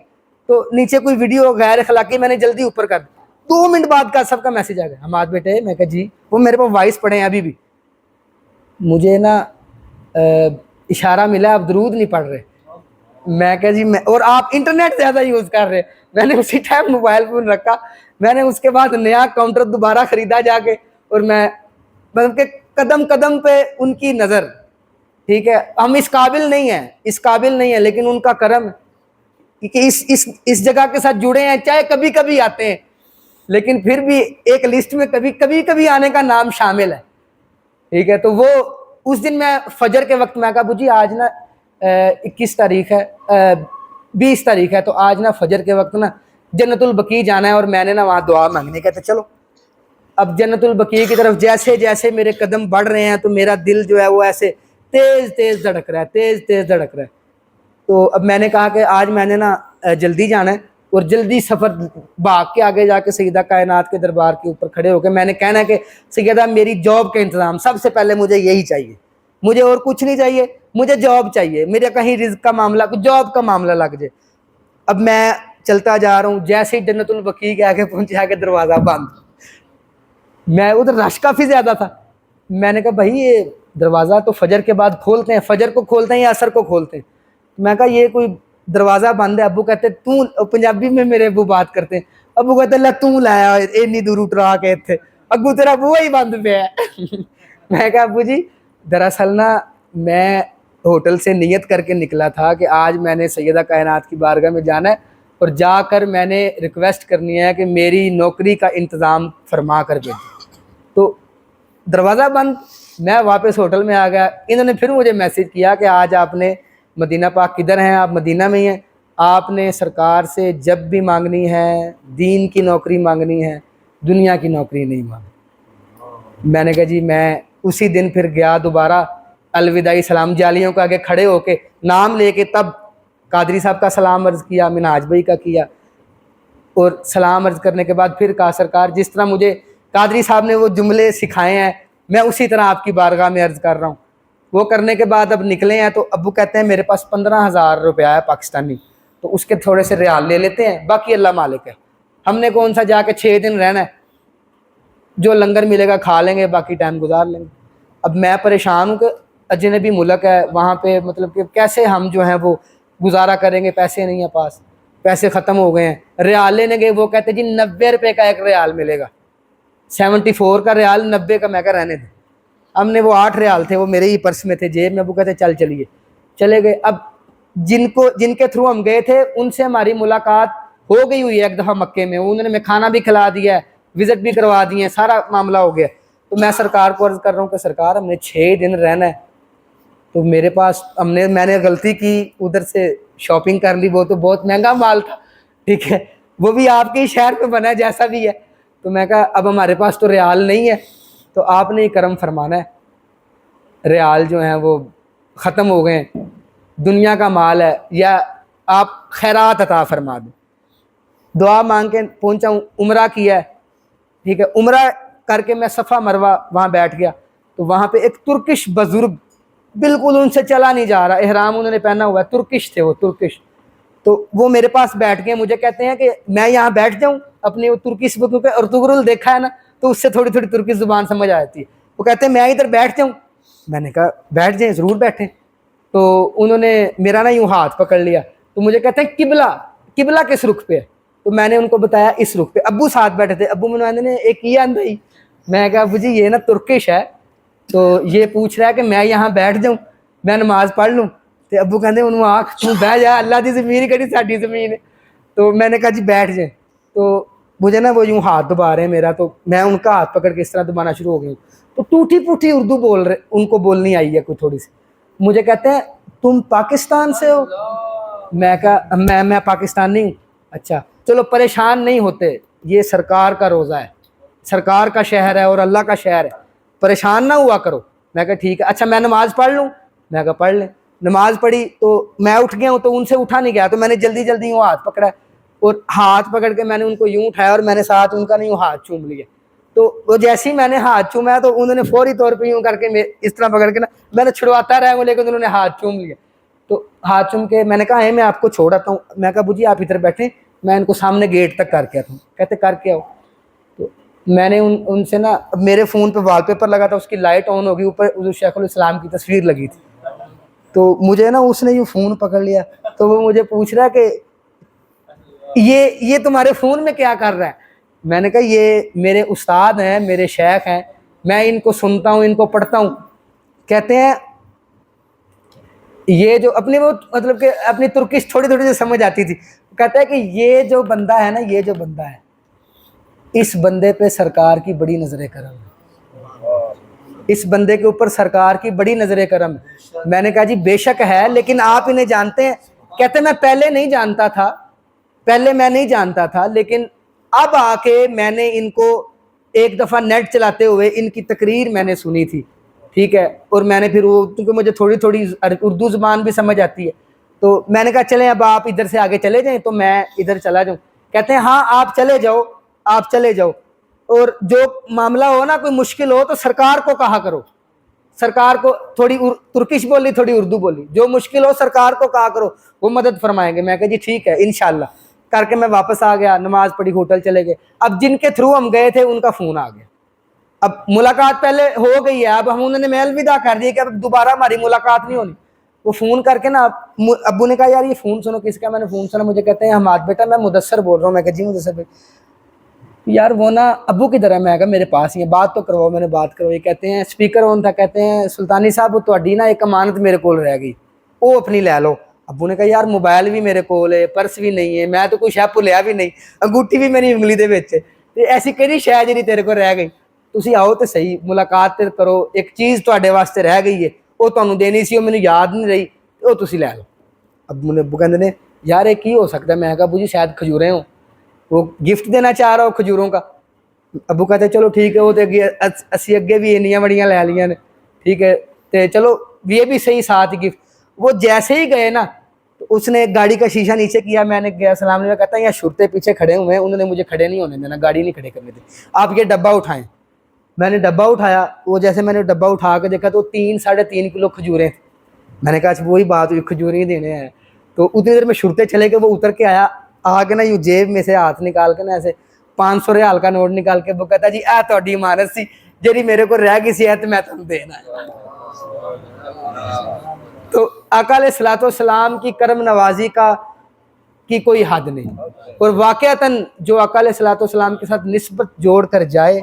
تو نیچے کوئی ویڈیو غیر اخلاقی میں نے جلدی اوپر کر دی. 2 منٹ بعد کا سب کا میسج آ گیا, ہمارے بیٹے. میں کہا جی, وہ میرے پاس وائس پڑھے ہیں ابھی بھی. مجھے نا اشارہ ملا آپ درود نہیں پڑھ رہے. میں کہا جی اور آپ انٹرنیٹ زیادہ یوز کر رہے. میں نے اسی ٹائم موبائل فون رکھا. میں نے اس کے بعد نیا کاؤنٹر دوبارہ خریدا جا کے, اور میں مطلب کہ قدم قدم پہ ان کی نظر. ٹھیک ہے, ہم اس قابل نہیں ہیں, لیکن ان کا کرم ہے کہ اس جگہ کے ساتھ جڑے ہیں, چاہے کبھی کبھی آتے ہیں. لیکن پھر بھی ایک لسٹ میں کبھی آنے کا نام شامل ہے، ٹھیک ہے. تو وہ اس دن میں فجر کے وقت میں کہا ابو جی آج نا 21 تاریخ ہے 20 تاریخ ہے، تو آج نا فجر کے وقت نا جنت البقیع جانا ہے اور میں نے نا وہاں دعا مانگنی. کہتے چلو. اب جنت البقیع کی طرف جیسے جیسے میرے قدم بڑھ رہے ہیں تو میرا دل جو ہے وہ ایسے تیز تیز دھڑک رہا ہے، تیز تیز دھڑک رہا ہے. تو اب میں نے کہا کہ آج میں نے نا جلدی جانا ہے اور جلدی سفر بھاگ کے آگے جا کے سیدہ کائنات کے دربار کے اوپر کھڑے ہو کے میں نے کہنا ہے کہ سیدہ میری جاب کا انتظام سب سے پہلے مجھے یہی چاہیے، مجھے اور کچھ نہیں چاہیے، مجھے جاب چاہیے، میرے کہیں رزق کا معاملہ جاب کا معاملہ لگ جائے. اب میں چلتا جا رہا ہوں، جیسے ہی جنت البقیع کے آگے پہنچا کے دروازہ بند. میں ادھر رش کافی زیادہ تھا. میں نے کہا بھائی یہ دروازہ تو فجر کے بعد کھولتے ہیں، فجر کو کھولتے ہیں یا عصر کو کھولتے ہیں؟ میں کہا یہ کوئی دروازہ بند ہے. ابو کہتے تو پنجابی میں میرے ابو بات کرتے ہیں. ابو کہتے اللہ تو لایا اتنی دور اٹھا کے تھے، ابو تیرا بوا ہی بند پہ ہے. میں کہا ابو جی دراصل نا میں ہوٹل سے نیت کر کے نکلا تھا کہ آج میں نے سیدہ کائنات کی بارگاہ میں جانا ہے اور جا کر میں نے ریکویسٹ کرنی ہے کہ میری نوکری کا انتظام فرما کر بھیجیں. تو دروازہ بند. میں واپس ہوٹل میں آ گیا. انہوں نے پھر مجھے میسج کیا کہ آج آپ نے مدینہ پاک کدھر ہیں؟ آپ مدینہ میں ہی ہیں. آپ نے سرکار سے جب بھی مانگنی ہے دین کی نوکری مانگنی ہے، دنیا کی نوکری نہیں مانگنی. میں نے کہا جی میں اسی دن پھر گیا دوبارہ الوداعی سلام جالیوں کے آگے کھڑے ہو کے نام لے کے تب قادری صاحب کا سلام عرض کیا، منہاج بھائی کا کیا، اور سلام عرض کرنے کے بعد پھر کہا سرکار جس طرح مجھے قادری صاحب نے وہ جملے سکھائے ہیں میں اسی طرح آپ کی بارگاہ میں عرض کر رہا ہوں. وہ کرنے کے بعد اب نکلے ہیں تو ابو کہتے ہیں میرے پاس 15,000 روپیہ ہے پاکستانی، تو اس کے تھوڑے سے ریال لے لیتے ہیں، باقی اللہ مالک ہے. ہم نے کون سا جا کے 6 دن رہنا ہے، جو لنگر ملے گا کھا لیں گے، باقی ٹائم گزار لیں گے. اب میں پریشان ہوں کہ اجنبی ملک ہے وہاں پہ، مطلب کہ کیسے ہم جو ہیں وہ گزارا کریں گے، پیسے نہیں ہیں پاس، پیسے ختم ہو گئے ہیں. ریال لینے گئے، وہ کہتے جی 90 روپے کا ایک ریال ملے گا، 74 کا ریال 90 کا. میں کہا رہنے دیں. ہم نے وہ 8 ریال تھے وہ میرے ہی پرس میں تھے جیب میں. وہ کہتے چلیے چلے گئے. اب جن کے تھرو ہم گئے تھے ان سے ہماری ملاقات ہو گئی ہوئی ہے ایک دفعہ مکے میں، انہوں نے میں کھانا بھی کھلا دیا ہے، وزٹ بھی کروا دیے ہیں، سارا معاملہ ہو گیا. تو میں سرکار کو عرض کر رہا ہوں کہ سرکار ہم نے 6 دن رہنا ہے، تو میرے پاس میں نے غلطی کی ادھر سے شاپنگ کر لی، وہ تو بہت مہنگا مال تھا، ٹھیک ہے، وہ بھی آپ کے ہی شہر پہ بنا ہے جیسا بھی ہے. تو میں کہا اب ہمارے پاس تو ریال نہیں ہے، تو آپ نے ہی کرم فرمانا ہے، ریال جو ہیں وہ ختم ہو گئے ہیں، دنیا کا مال ہے، یا آپ خیرات عطا فرما دیں. دعا مانگ کے پہنچا ہوں، عمرہ کیا ہے، ٹھیک ہے. عمرہ کر کے میں صفا مروہ وہاں بیٹھ گیا، تو وہاں پہ ایک ترکش بزرگ بالکل ان سے چلا نہیں جا رہا، احرام انہوں نے پہنا ہوا ہے، ترکش تھے وہ، ترکش. تو وہ میرے پاس بیٹھ گئے، مجھے کہتے ہیں کہ میں یہاں بیٹھ جاؤں اپنی وہ ترکش بکوں پہ، اور ارطغرل دیکھا ہے نا تو اس سے تھوڑی تھوڑی ترکش زبان سمجھ آ جاتی ہے. وہ کہتے ہیں میں ادھر بیٹھ جاؤں؟ میں نے کہا بیٹھ جائیں، ضرور بیٹھیں. تو انہوں نے میرا نا یوں ہاتھ پکڑ لیا، تو مجھے کہتے ہیں قبلہ کس رخ پہ ہے؟ تو میں نے ان کو بتایا اس رخ پہ. ابو ساتھ بیٹھے تھے، ابو منوانے نے ایک یہ اندھائی. میں کہا ابو جی یہ نا ترکش ہے، تو یہ پوچھ رہا ہے کہ میں یہاں بیٹھ جاؤں، میں نماز پڑھ لوں. تو ابو کہتے ہیں انہوں آنکھ تو بہ جا، اللہ دی زمین کہڑی ساڈی زمین ہے. تو میں نے کہا جی بیٹھ جائیں. تو مجھے نا وہ یوں ہاتھ دبا رہے ہیں میرا، تو میں ان کا ہاتھ پکڑ کے اس طرح دبانا شروع ہو گئی. تو ٹوٹی پوٹی اردو بول رہے، ان کو بولنی آئی ہے کوئی تھوڑی سی. مجھے کہتے ہیں تم پاکستان سے ہو؟ میں کہا میں پاکستانی ہوں. اچھا چلو پریشان نہیں ہوتے، یہ سرکار کا روزہ ہے، سرکار کا شہر ہے اور اللہ کا شہر ہے، پریشان نہ ہوا کرو. میں کہا ٹھیک ہے. اچھا میں نماز پڑھ لوں؟ میں کہا پڑھ لیں. نماز پڑھی تو میں اٹھ گیا ہوں، تو ان سے اٹھا نہیں گیا، تو میں نے جلدی جلدی یوں ہاتھ پکڑا، اور ہاتھ پکڑ کے میں نے ان کو یوں اٹھایا اور میں نے ساتھ ان کا نہیں یوں ہاتھ چوم لیا. تو وہ جیسے ہی میں نے ہاتھ چوما تو انہوں نے فوری طور پہ یوں کر کے اس طرح پکڑ کے نا میں نے چھڑواتا رہا ہوں، لیکن انہوں نے ہاتھ چوم لیا. تو ہاتھ چوم کے میں نے کہا میں آپ کو چھوڑ آتا ہوں. میں کہا ابو جی آپ ادھر بیٹھیں، میں ان کو سامنے گیٹ تک کر کے آتا ہوں. کہتے کر کے آؤ. تو میں نے ان سے نا میرے فون پہ وال پیپر لگا تھا، اس کی لائٹ آن ہوگی، اوپر حضور شیخ الاسلام کی تصویر لگی تھی. تو مجھے نا اس نے یوں فون پکڑ لیا، تو وہ مجھے پوچھ رہا ہے کہ یہ تمہارے فون میں کیا کر رہا ہے؟ میں نے کہا یہ میرے استاد ہیں، میرے شیخ ہیں، میں ان کو سنتا ہوں، ان کو پڑھتا ہوں. کہتے ہیں یہ جو اپنی وہ مطلب کہ اپنی ترکش تھوڑی تھوڑی سے سمجھ آتی تھی. کہتا ہے کہ یہ جو بندہ ہے نا، یہ جو بندہ ہے اس بندے پہ سرکار کی بڑی نظر کرم ہے، اس بندے کے اوپر سرکار کی بڑی نظر کرم ہے۔ میں نے کہا جی بے شک ہے، لیکن آپ انہیں جانتے ہیں؟ کہتے میں پہلے نہیں جانتا تھا، پہلے میں نہیں جانتا تھا، لیکن اب آ کے میں نے ان کو ایک دفعہ نیٹ چلاتے ہوئے ان کی تقریر میں نے سنی تھی، ٹھیک ہے، اور میں نے پھر وہ کیونکہ مجھے تھوڑی تھوڑی اردو زبان بھی سمجھ آتی ہے، تو میں نے کہا چلیں اب آپ ادھر سے آگے چلے جائیں تو میں ادھر چلا جاؤں۔ کہتے ہیں ہاں آپ چلے جاؤ، آپ چلے جاؤ، اور جو معاملہ ہو نا، کوئی مشکل ہو تو سرکار کو کہا کرو، سرکار کو تھوڑی ترکش بولی تھوڑی اردو بولی، جو مشکل ہو سرکار کو کہا کرو، وہ مدد فرمائیں گے۔ میں کہا جی ٹھیک ہے انشاءاللہ، کر کے میں واپس آ گیا، نماز پڑھی، ہوٹل چلے گئے۔ اب جن کے تھرو ہم گئے تھے ان کا فون آ گیا، اب ملاقات پہلے ہو گئی ہے، اب ہم انہوں نے میل الوداع کر دی کہ اب دوبارہ ہماری ملاقات نہیں ہونی۔ وہ فون کر کے نا ابو نے کہا یار یہ فون سنو، کس کا؟ میں نے فون سنا، مجھے کہتے ہیں حماد بیٹا میں مدثر بول رہا ہوں۔ میں کہا جی مدثر بھائی، یار وہ نا ابو کدھر ہے؟ میں کہا میرے پاس ہی ہے، بات تو کرواؤ۔ میں نے بات کروائی، کہتے ہیں اسپیکر آن تھا، کہتے ہیں سلطانی صاحب وہ تہاڈی نا ایک امانت میرے کول رہ گئی، وہ اپنی لے لو۔ ابو نے کہا یار موبائل بھی میرے کول ہے، پرس بھی نہیں ہے، میں تو کوئی شے بھولیا بھی نہیں، انگوٹھی بھی میری انگلی دے وچ ہے، تے ایسی کہڑی شے جڑی تیرے کو رہ گئی؟ تسی آؤ تے صحیح، ملاقات تے کرو، ایک چیز تہاڈے واسطے رہ گئی ہے، وہ تانوں دینی سی، وہ مینوں یاد نہیں رہی، وہ تسی لے لو۔ ابو کہندے نے یار یہ کی ہو سکتا ہے؟ میں کہا ابو جی شاید کھجوریں ہوں، وہ گفٹ دینا چاہ رہا ہو کھجوروں کا۔ ابو کہتے چلو ٹھیک ہے، وہ تو اسی اگے بھی انیاں بڑیاں لے لیاں نے، ٹھیک ہے، تے چلو یہ بھی صحیح ساتھ گفٹ۔ وہ جیسے ہی گئے نا، تو اس نے گاڑی کا شیشہ نیچے کیا، میں نے گیا سلام علیکم، کہتا ہے یہاں شرطے پیچھے کھڑے ہوئے ہیں، انہوں نے مجھے کھڑے نہیں ہونے دینا، گاڑی نہیں کھڑے کرنے دی، آپ یہ ڈبہ اٹھائیں۔ میں نے ڈبہ اٹھایا، وہ جیسے میں نے ڈبہ اٹھا کے دیکھا تو 3-3.5 کلو کھجوریں تھیں۔ میں نے کہا اچھا وہی بات ہوئی، کھجوریں ہی دینے ہیں۔ تو اتنی دیر میں شرطے چلے گئے، وہ اتر کے آیا، آ کے نا یوں جیب میں سے ہاتھ نکال کے نا ایسے 500 ریال کا نوٹ نکال کے وہ کہتا جی اے تہاڈی امانت سی جیڑی میرے کو رہ گئی سی، تے میں تانوں دینا ہے۔ تو آقا علیہ الصلوۃ والسلام کی کرم نوازی کی کوئی حد نہیں، اور واقعتاً جو آقا علیہ الصلوۃ والسلام کے ساتھ نسبت جوڑ کر جائے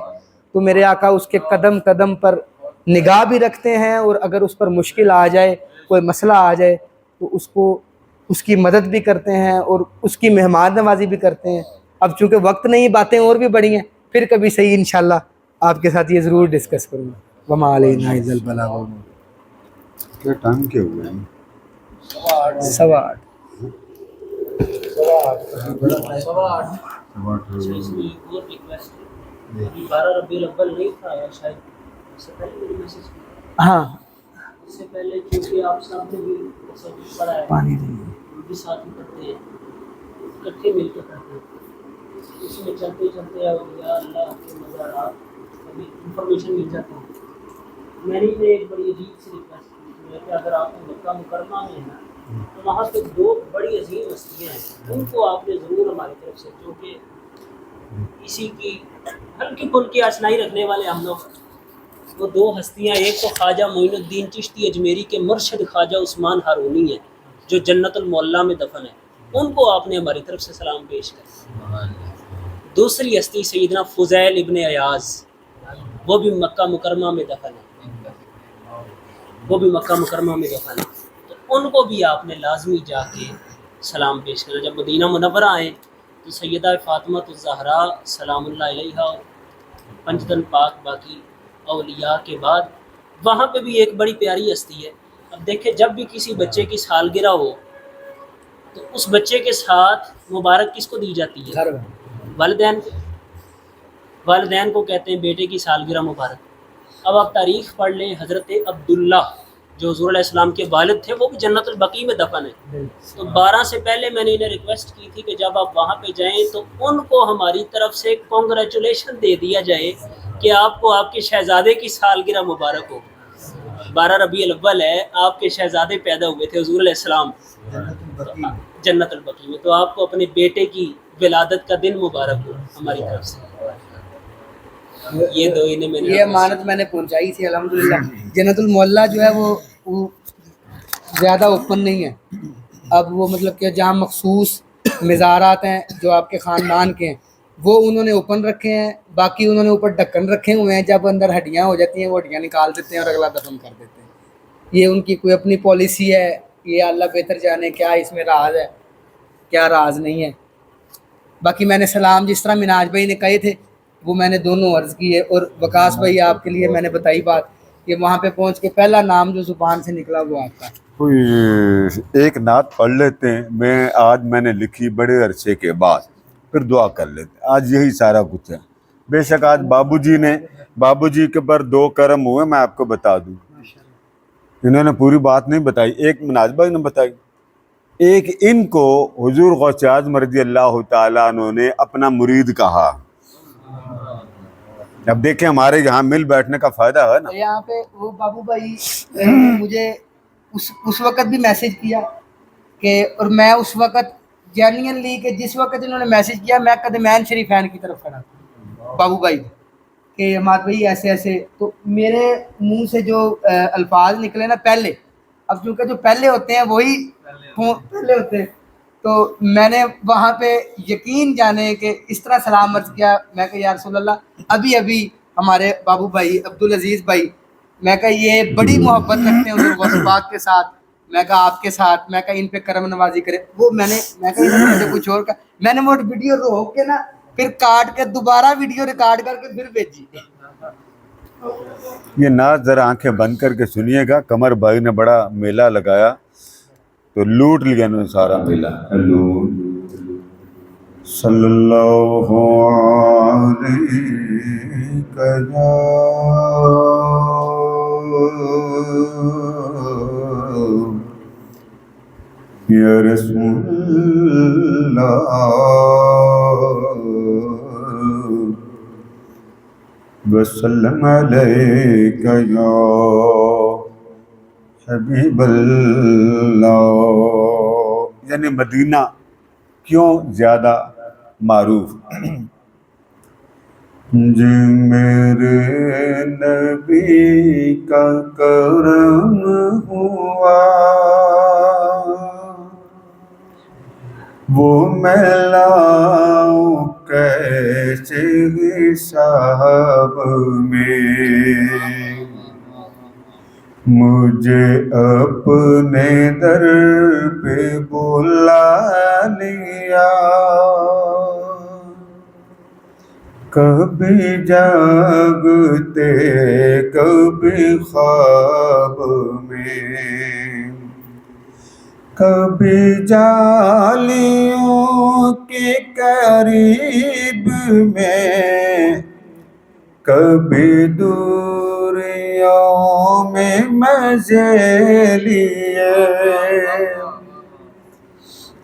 تو میرے آقا اس کے قدم قدم پر نگاہ بھی رکھتے ہیں، اور اگر اس پر مشکل آ جائے، کوئی مسئلہ آ جائے تو اس کی مدد بھی کرتے ہیں اور اس کی مہمان نوازی بھی کرتے ہیں۔ اب چونکہ وقت نہیں، باتیں اور بھی بڑی ہیں، پھر کبھی صحیح انشاءاللہ آپ کے ساتھ یہ ضرور ڈسکس کروں گا۔ وما علینا الا البلاغ۔ کیا ٹائم کیا ہوا ہے؟ 8:15۔ اور ریکویسٹ 12 ربیع الاول نہیں تھا شاید، اس سے پہلے میری میسج کی، ہاں اس سے پہلے کیونکہ آپ سب نے بھی پڑھا ہے، پانی ہم بھی ساتھ میں پڑھتے ہیں، اکٹھے مل کے پڑھتے ہیں، اس میں چلتے چلتے اولیاء اللہ کے مزارات کبھی انفارمیشن مل جاتی ہے۔ میں نے ایک بڑی عجیب سی ریکویسٹ کی کہ اگر آپ کو مکہ مکرمہ میں ہے تو وہاں پہ 2 بڑی عظیم ہستیاں ہیں، ان کو آپ نے ضرور ہماری طرف سے، جو کہ اسی کی ہلکی پھلکی آشنائی رکھنے والے ہم لوگ، وہ 2 ہستیاں، ایک تو خواجہ معین الدین چشتی اجمیری کے مرشد خواجہ عثمان ہارونی ہیں جو جنت المعلا میں دفن ہے، ان کو آپ نے ہماری طرف سے سلام پیش کر۔ دوسری ہستی سیدنا فضیل ابن ایاز، وہ بھی مکہ مکرمہ میں دفن ہے، وہ بھی مکہ مکرمہ میں دفن ہے، تو ان کو بھی آپ نے لازمی جا کے سلام پیش کرنا۔ جب مدینہ منورہ آئیں تو سیدہ فاطمہ الزہراء سلام اللہ علیہا اور پنجتن پاک باقی اولیاء کے بعد وہاں پہ بھی ایک بڑی پیاری ہستی ہے۔ اب دیکھیں جب بھی کسی بچے کی سالگرہ ہو تو اس بچے کے ساتھ مبارک کس کو دی جاتی ہے؟ والدین کو، والدین کو کہتے ہیں بیٹے کی سالگرہ مبارک۔ اب آپ تاریخ پڑھ لیں، حضرت عبداللہ جو حضور علیہ السلام کے والد تھے وہ بھی جنت البقیع میں دفن ہے، تو 12 سے پہلے میں نے انہیں ریکویسٹ کی تھی کہ جب آپ وہاں پہ جائیں تو ان کو ہماری طرف سے کنگریچولیشن دے دیا جائے کہ آپ کو آپ کے شہزادے کی سالگرہ مبارک ہو۔ 12 ربیع الاول ہے، آپ کے شہزادے پیدا ہوئے تھے حضور علیہ السلام جنت البقیع میں، تو آپ کو اپنے بیٹے کی ولادت کا دن مبارک ہو ہماری طرف سے۔ یہ 2 انہیں میں نے یہ امانت میں نے پہنچائی تھی الحمدللہ۔ جنت المعلا جو ہے وہ زیادہ اوپن نہیں ہے، اب وہ مطلب کہ جہاں مخصوص مزارات ہیں جو آپ کے خاندان کے ہیں وہ انہوں نے اوپن رکھے ہیں، باقی انہوں نے اوپر ڈھکن رکھے ہوئے ہیں، جب اندر ہڈیاں ہو جاتی ہیں وہ ہڈیاں نکال دیتے ہیں اور اگلا دفن کر دیتے ہیں۔ یہ ان کی کوئی اپنی پالیسی ہے، یہ اللہ بہتر جانے کیا اس میں راز ہے کیا راز نہیں ہے۔ باقی میں نے سلام جس طرح مناج بھائی نے کہے تھے وہ میں نے دونوں عرض کی ہے. اور وکاس بھائی آپ کے لیے میں نے بتائی بات کہ وہاں پہ پہنچ کے پہلا نام جو زبان سے نکلا وہ آپ کا. کوئی ایک نعت پڑھ لیتے ہیں. میں نے لکھی بڑے عرصے کے بعد, پھر دعا کر لیتے ہیں. آج یہی سارا کچھ ہے. بے شک آج بابو جی کے پر 2 کرم ہوئے, میں آپ کو بتا دوں. انہوں نے پوری بات نہیں بتائی, ایک مناج بھائی نے بتائی, ایک ان کو حضور غوث اعظم رضی اللہ تعالیٰ عنہ نے اپنا مرید کہا. اب دیکھیں ہمارے یہاں مل بیٹھنے کا فائدہ ہے نا. یہاں پہ وہ بابو بھائی مجھے اس وقت بھی میسج کیا کہ, اور میں اس وقت جینئنلی کہ جس وقت انہوں نے میسج کیا میں قدمین شریفین کی طرف کھڑا تھا بابو بھائی کہ ہمارے بھائی ایسے ایسے. تو میرے منہ سے جو الفاظ نکلے نا پہلے, اب چونکہ جو پہلے ہوتے ہیں وہی پہلے ہوتے ہیں, تو میں نے وہاں پہ یقین جانے کہ اس طرح سلام عرض کیا. میں کہ یا رسول اللہ, ابھی ہمارے بابو بھائی عبدالعزیز بھائی, میں کہا یہ بڑی محبت رکھتے ہیں حضور غوث پاک کے ساتھ, میں کہا آپ کے ساتھ, میں کہا ان پہ کرم نوازی کرے. وہ میں کہا انہوں نے مجھے کچھ اور کہا. میں نے وہ ویڈیو روک کے نا پھر کاٹ کے دوبارہ ویڈیو ریکارڈ کر کے پھر بھیجی. یہ نعت ذرا آنکھیں بند کر کے سنیے گا. قمر بھائی نے بڑا میلہ لگایا تو لوٹ لیا انہوں نے سارا میلہ. صلی اللہ علیہ یا رسول اللہ وسلم علیک یا حبیب اللہ. یعنی مدینہ کیوں زیادہ معروف. جی میرے نبی کا کرم ہوا وہ میں لاؤں کیسے حساب میں. مجھے اپنے در پہ بلا لیا, کبھی جاگتے کبھی خواب میں, کبھی جالیوں کے قریب میں, کبھی دوریوں میں مزے لیے,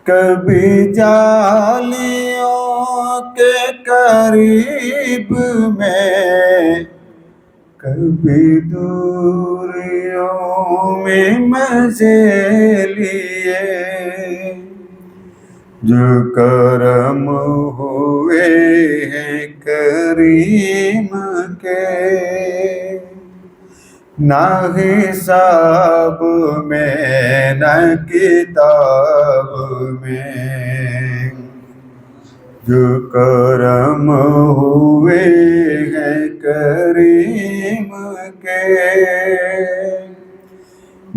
کبھی جالیوں کے قریب میں, کبھی دوریوں میں مزے لیے. جو کرم ہوئے ہیں کریم کے, نہ حساب میں نہ کتاب میں. جو کرم ہوئے ہیں کریم کے,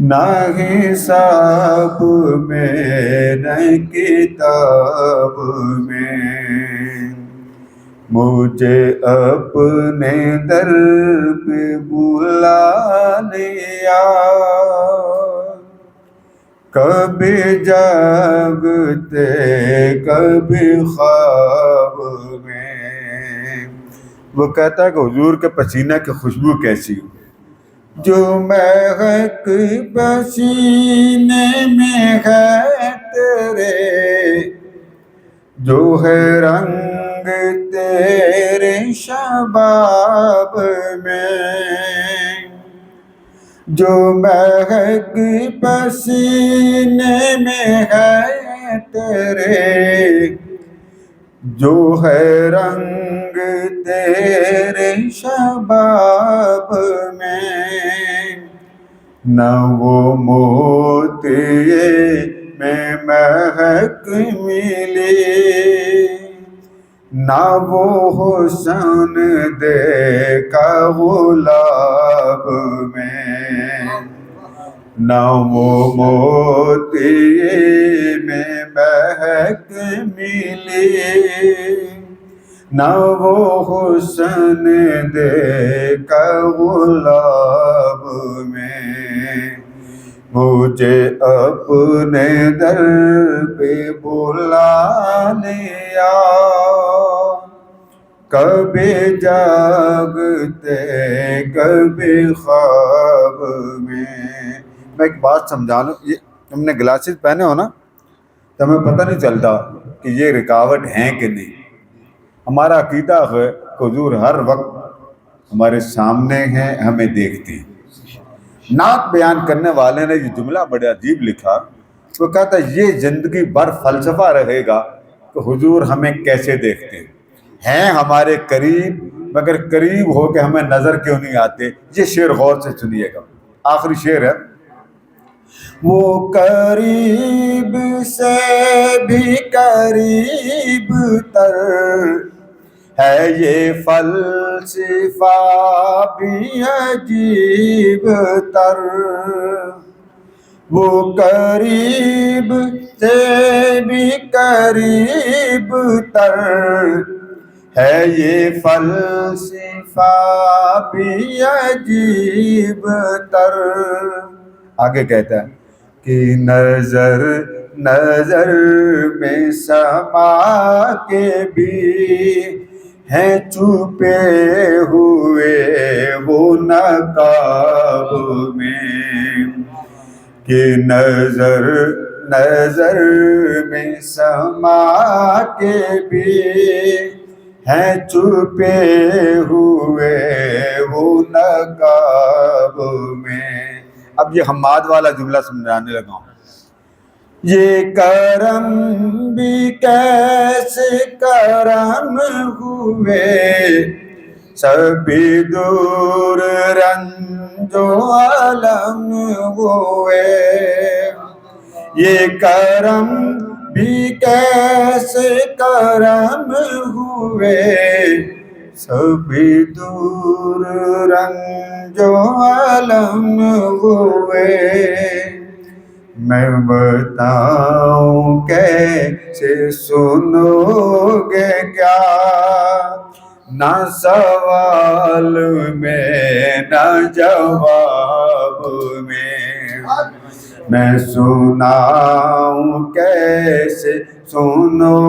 نہ حساب میں نہ کتاب میں. مجھے اپنے در پہ بلا لیا, کبھی جاگتے کبھی خواب میں. وہ کہتا ہے کہ حضور کے پسینہ کی خوشبو کیسی ہو. جو مہک پسینے میں ہے تیرے, جو ہے رنگ تیرے شباب میں, جو مہک پسینے میں ہے تیرے, جو ہے رنگ تیرے شباب میں. نہ وہ موتی میں مہک ملی, نہ وہ حسن دیکھا گلاب میں, نہ وہ موتی میں مہک ملی, نہ وہ حسن دیکھا غلاب میں، مجھے اپنے در پہ بلا لیا، کبھی جاگتے کبھی خواب میں۔ میں ایک بات سمجھا لوں، یہ تم نے گلاسز پہنے ہو نا تو ہمیں پتہ نہیں چلتا کہ یہ رکاوٹ ہیں کہ نہیں۔ ہمارا عقیدہ ہے کہ حضور ہر وقت ہمارے سامنے ہیں، ہمیں دیکھتے ہیں۔ نعت بیان کرنے والے نے یہ جملہ بڑے عجیب لکھا، وہ کہتا ہے یہ زندگی بھر فلسفہ رہے گا کہ حضور ہمیں کیسے دیکھتے ہیں ہمارے قریب، مگر قریب ہو کے ہمیں نظر کیوں نہیں آتے۔ یہ شعر غور سے سنیے گا، آخری شعر ہے۔ وہ قریب سے بھی قریب تر ہے یہ فلسفہ بھی عجیب تر، وہ قریب سے بھی قریب تر ہے یہ فلسفہ بھی عجیب تر۔ آگے کہتا ہے کہ نظر نظر میں سما کے بھی ہیں چھپے ہوئے وہ نقاب میں، کہ نظر نظر میں سما کے بھی ہیں چھپے ہوئے وہ نقاب میں۔ اب یہ حماد والا جملہ سمجھانے لگا ہوں۔ یہ کرم بھی کیسے کرم ہوئے، سبھی دور رنج و علم ہوئے، یہ کرم بھی کیسے کرم ہوئے، سبھی دور رنج و علم ہوئے۔ میں بتاؤں کیسے سنو گے کیا، نہ سوال میں نہ جواب میں سناؤں کیسے سنو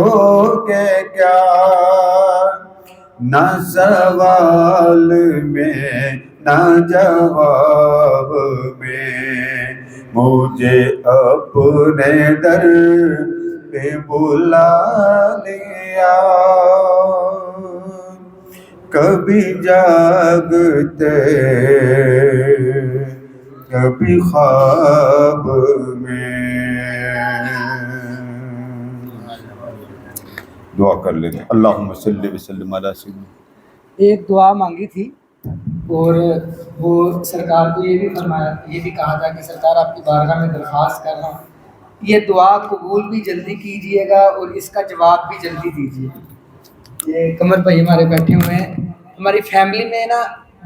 گے کیا، نہ سوال میں نہ جواب میں، مجھے اپنے در پہ بلا لیا، کبھی جاگتے کبھی خواب میں۔ دعا کر لیتے ہیں۔ اللہم صلی وسلم علی سیدنا۔ ایک دعا مانگی تھی اور وہ سرکار کو یہ بھی فرمایا، یہ بھی کہا تھا کہ سرکار آپ کی بارگاہ میں درخواست کر رہا ہوں، یہ دعا قبول بھی جلدی کیجئے گا اور اس کا جواب بھی جلدی دیجیے۔ یہ قمر بھائی ہمارے بیٹھے ہوئے ہیں، ہماری فیملی میں نا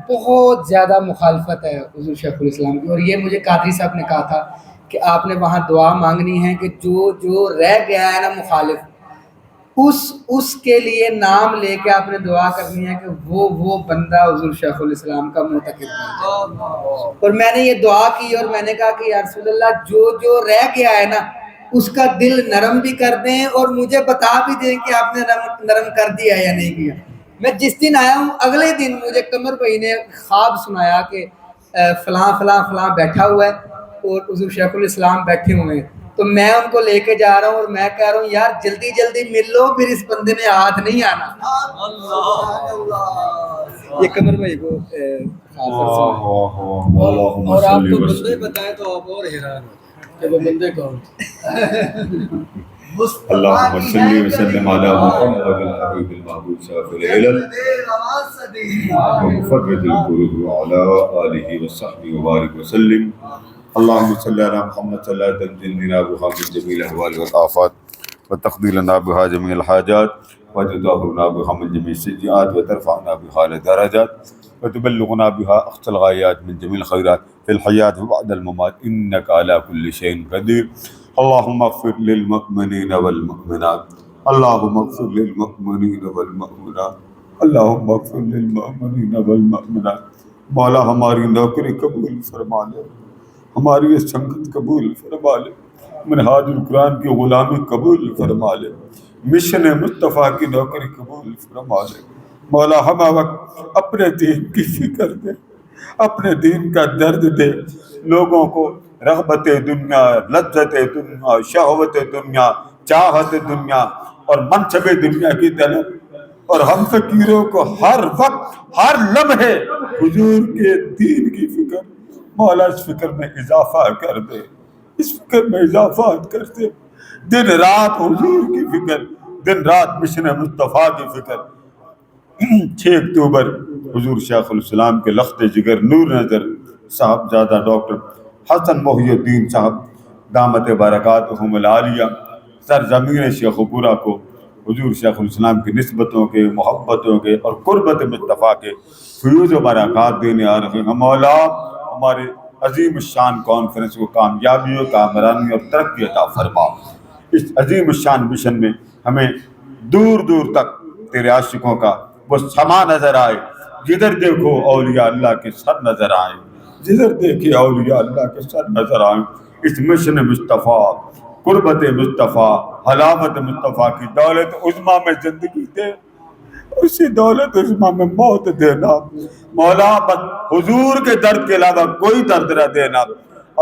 بہت زیادہ مخالفت ہے حضور شیخ الاسلام کی، اور یہ مجھے قادری صاحب نے کہا تھا کہ آپ نے وہاں دعا مانگنی ہے کہ جو رہ گیا ہے نا مخالف، اس کے لیے نام لے کے آپ نے دعا کرنی ہے کہ وہ بندہ حضور شیخ الاسلام کا معتقد ہے۔ اور میں نے یہ دعا کی اور میں نے کہا کہ یا رسول اللہ جو رہ گیا ہے نا اس کا دل نرم بھی کر دیں اور مجھے بتا بھی دیں کہ آپ نے نرم کر دیا یا نہیں کیا۔ میں جس دن آیا ہوں اگلے دن مجھے قمر بھائی نے خواب سنایا کہ فلاں فلاں فلاں بیٹھا ہوا ہے اور حضور شیخ الاسلام بیٹھے ہوئے ہیں، تو میں ان کو لے کے جا رہا ہوں اور میں کہہ رہا ہوں یار جلدی جلدی مل لو، پھر اس بندے نے ہاتھ نہیں آنا۔ یہ قمر بھائی کو اور آپ کو بندے بتائے تو آپ اور حیران ہو کہ وہ بندے کون۔ اللہم صلی وسلم علی محمد الحبیب المحبوب شافع العلل ومفرد القلوب وعلی آلہ وصحبہ وبارک وسلم۔ اللہم صلی علی محمد صلی اللہ تنزل لنا بها من جمیع الاحوال والآفات وتقضی لنا بها جمیع الحاجات وتطہرنا بها من جمیع السیئات وترفعنا بها الدرجات وتبلغنا بها اقصى الغایات من جمیع الخیرات فی الحیات وبعد الممات انک علی کل شیء قدیر۔ اللہم اغفر للمؤمنین والمؤمنات، اللہم اغفر للمؤمنین والمؤمنات، اللہم اغفر للمؤمنین والمؤمنات۔ مولا ہماری نوکری قبول فرما لے، ہماری یہ سنگت قبول فرما لے، منہاج القرآن کی غلامی قبول فرما لے، مشن مصطفیٰ کی نوکری قبول فرما لے۔ مولا ہم وقت اپنے دین کی فکر دے، اپنے دین کا درد دے، لوگوں کو رغبت دنیا، لذت دنیا، شہوت دنیا، چاہت دنیا اور منصب دنیا کی طلب، اور ہم فقیروں کو ہر وقت ہر لمحے حضور کے دین کی فکر۔ مولا اس فکر میں اضافہ کر دے، اس فکر میں اضافہ کر دے، دن رات حضور کی فکر، دن رات مشن مصطفیٰ کی فکر۔ 6 اکتوبر حضور شیخ الاسلام کے لخت جگر نور نظر صاحبزادہ ڈاکٹر حسن محی الدین صاحب دامت برکاتہم العالیہ سرزمین شیخ پورہ کو حضور شیخ الاسلام کی نسبتوں کے، محبتوں کے اور قربت مصطفیٰ کے فیوز و برکات دینے آ رہے ہیں۔ مولا ہمارے عظیم الشان کانفرنس کو کامیابی و کامرانی اور ترقی عطا فرما۔ اس عظیم الشان مشن میں ہمیں دور دور تک تیرے عاشقوں کا وہ سما نظر آئے، جدھر دیکھو اولیاء اللہ کے سر نظر آئیں، جدھر دیکھے اولیاء اللہ کے سر نظر آئیں۔ اس مشن مصطفیٰ، قربت مصطفیٰ، حلاوت مصطفیٰ کی دولت عظمیٰ میں زندگی دے، اسی دولت عظمیٰ میں موت دینا۔ مولا بس حضور کے درد کے علاوہ کوئی درد نہ دینا،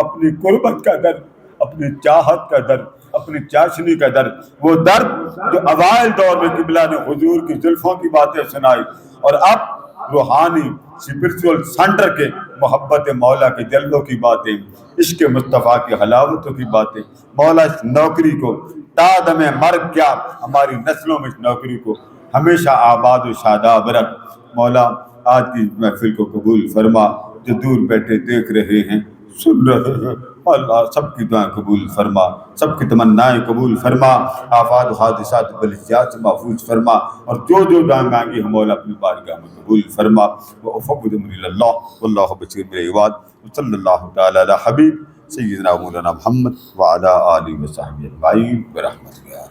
اپنی قربت کا درد، اپنی چاہت کا درد، اپنی چاشنی کا درد، وہ درد جو اوائل دور میں قبلہ نے حضور کی زلفوں کی باتیں سنائی، اور اب روحانی اسپرچول سینٹر کے محبت مولا کے جلووں کی باتیں، عشق مصطفیٰ کی حلاوتوں کی باتیں۔ مولا اس نوکری کو تا دم مرگ کیا ہماری نسلوں میں اس نوکری کو ہمیشہ آباد و شاداب رکھ۔ مولا آج کی محفل کو قبول فرما، جو دور بیٹھے دیکھ رہے ہیں، سن رہے ہیں، اللہ سب کی دعائیں قبول فرما، سب کی تمنائیں قبول فرما، آفات و حادثات و بلیات سے محفوظ فرما، اور جو جو دعائیں مانگی ہم مولا اپنی بارگاہ میں قبول فرما۔ وَأُفَوِّضُ أَمْرِي إِلَى اللَّهِ وَاللَّهُ بَصِيرٌ بِالْعِبَادِ وصلی اللہ تعالی علی حبیب سیدنا مولانا محمد وعلی آلہ وصحبہ اجمعین برحمتہ۔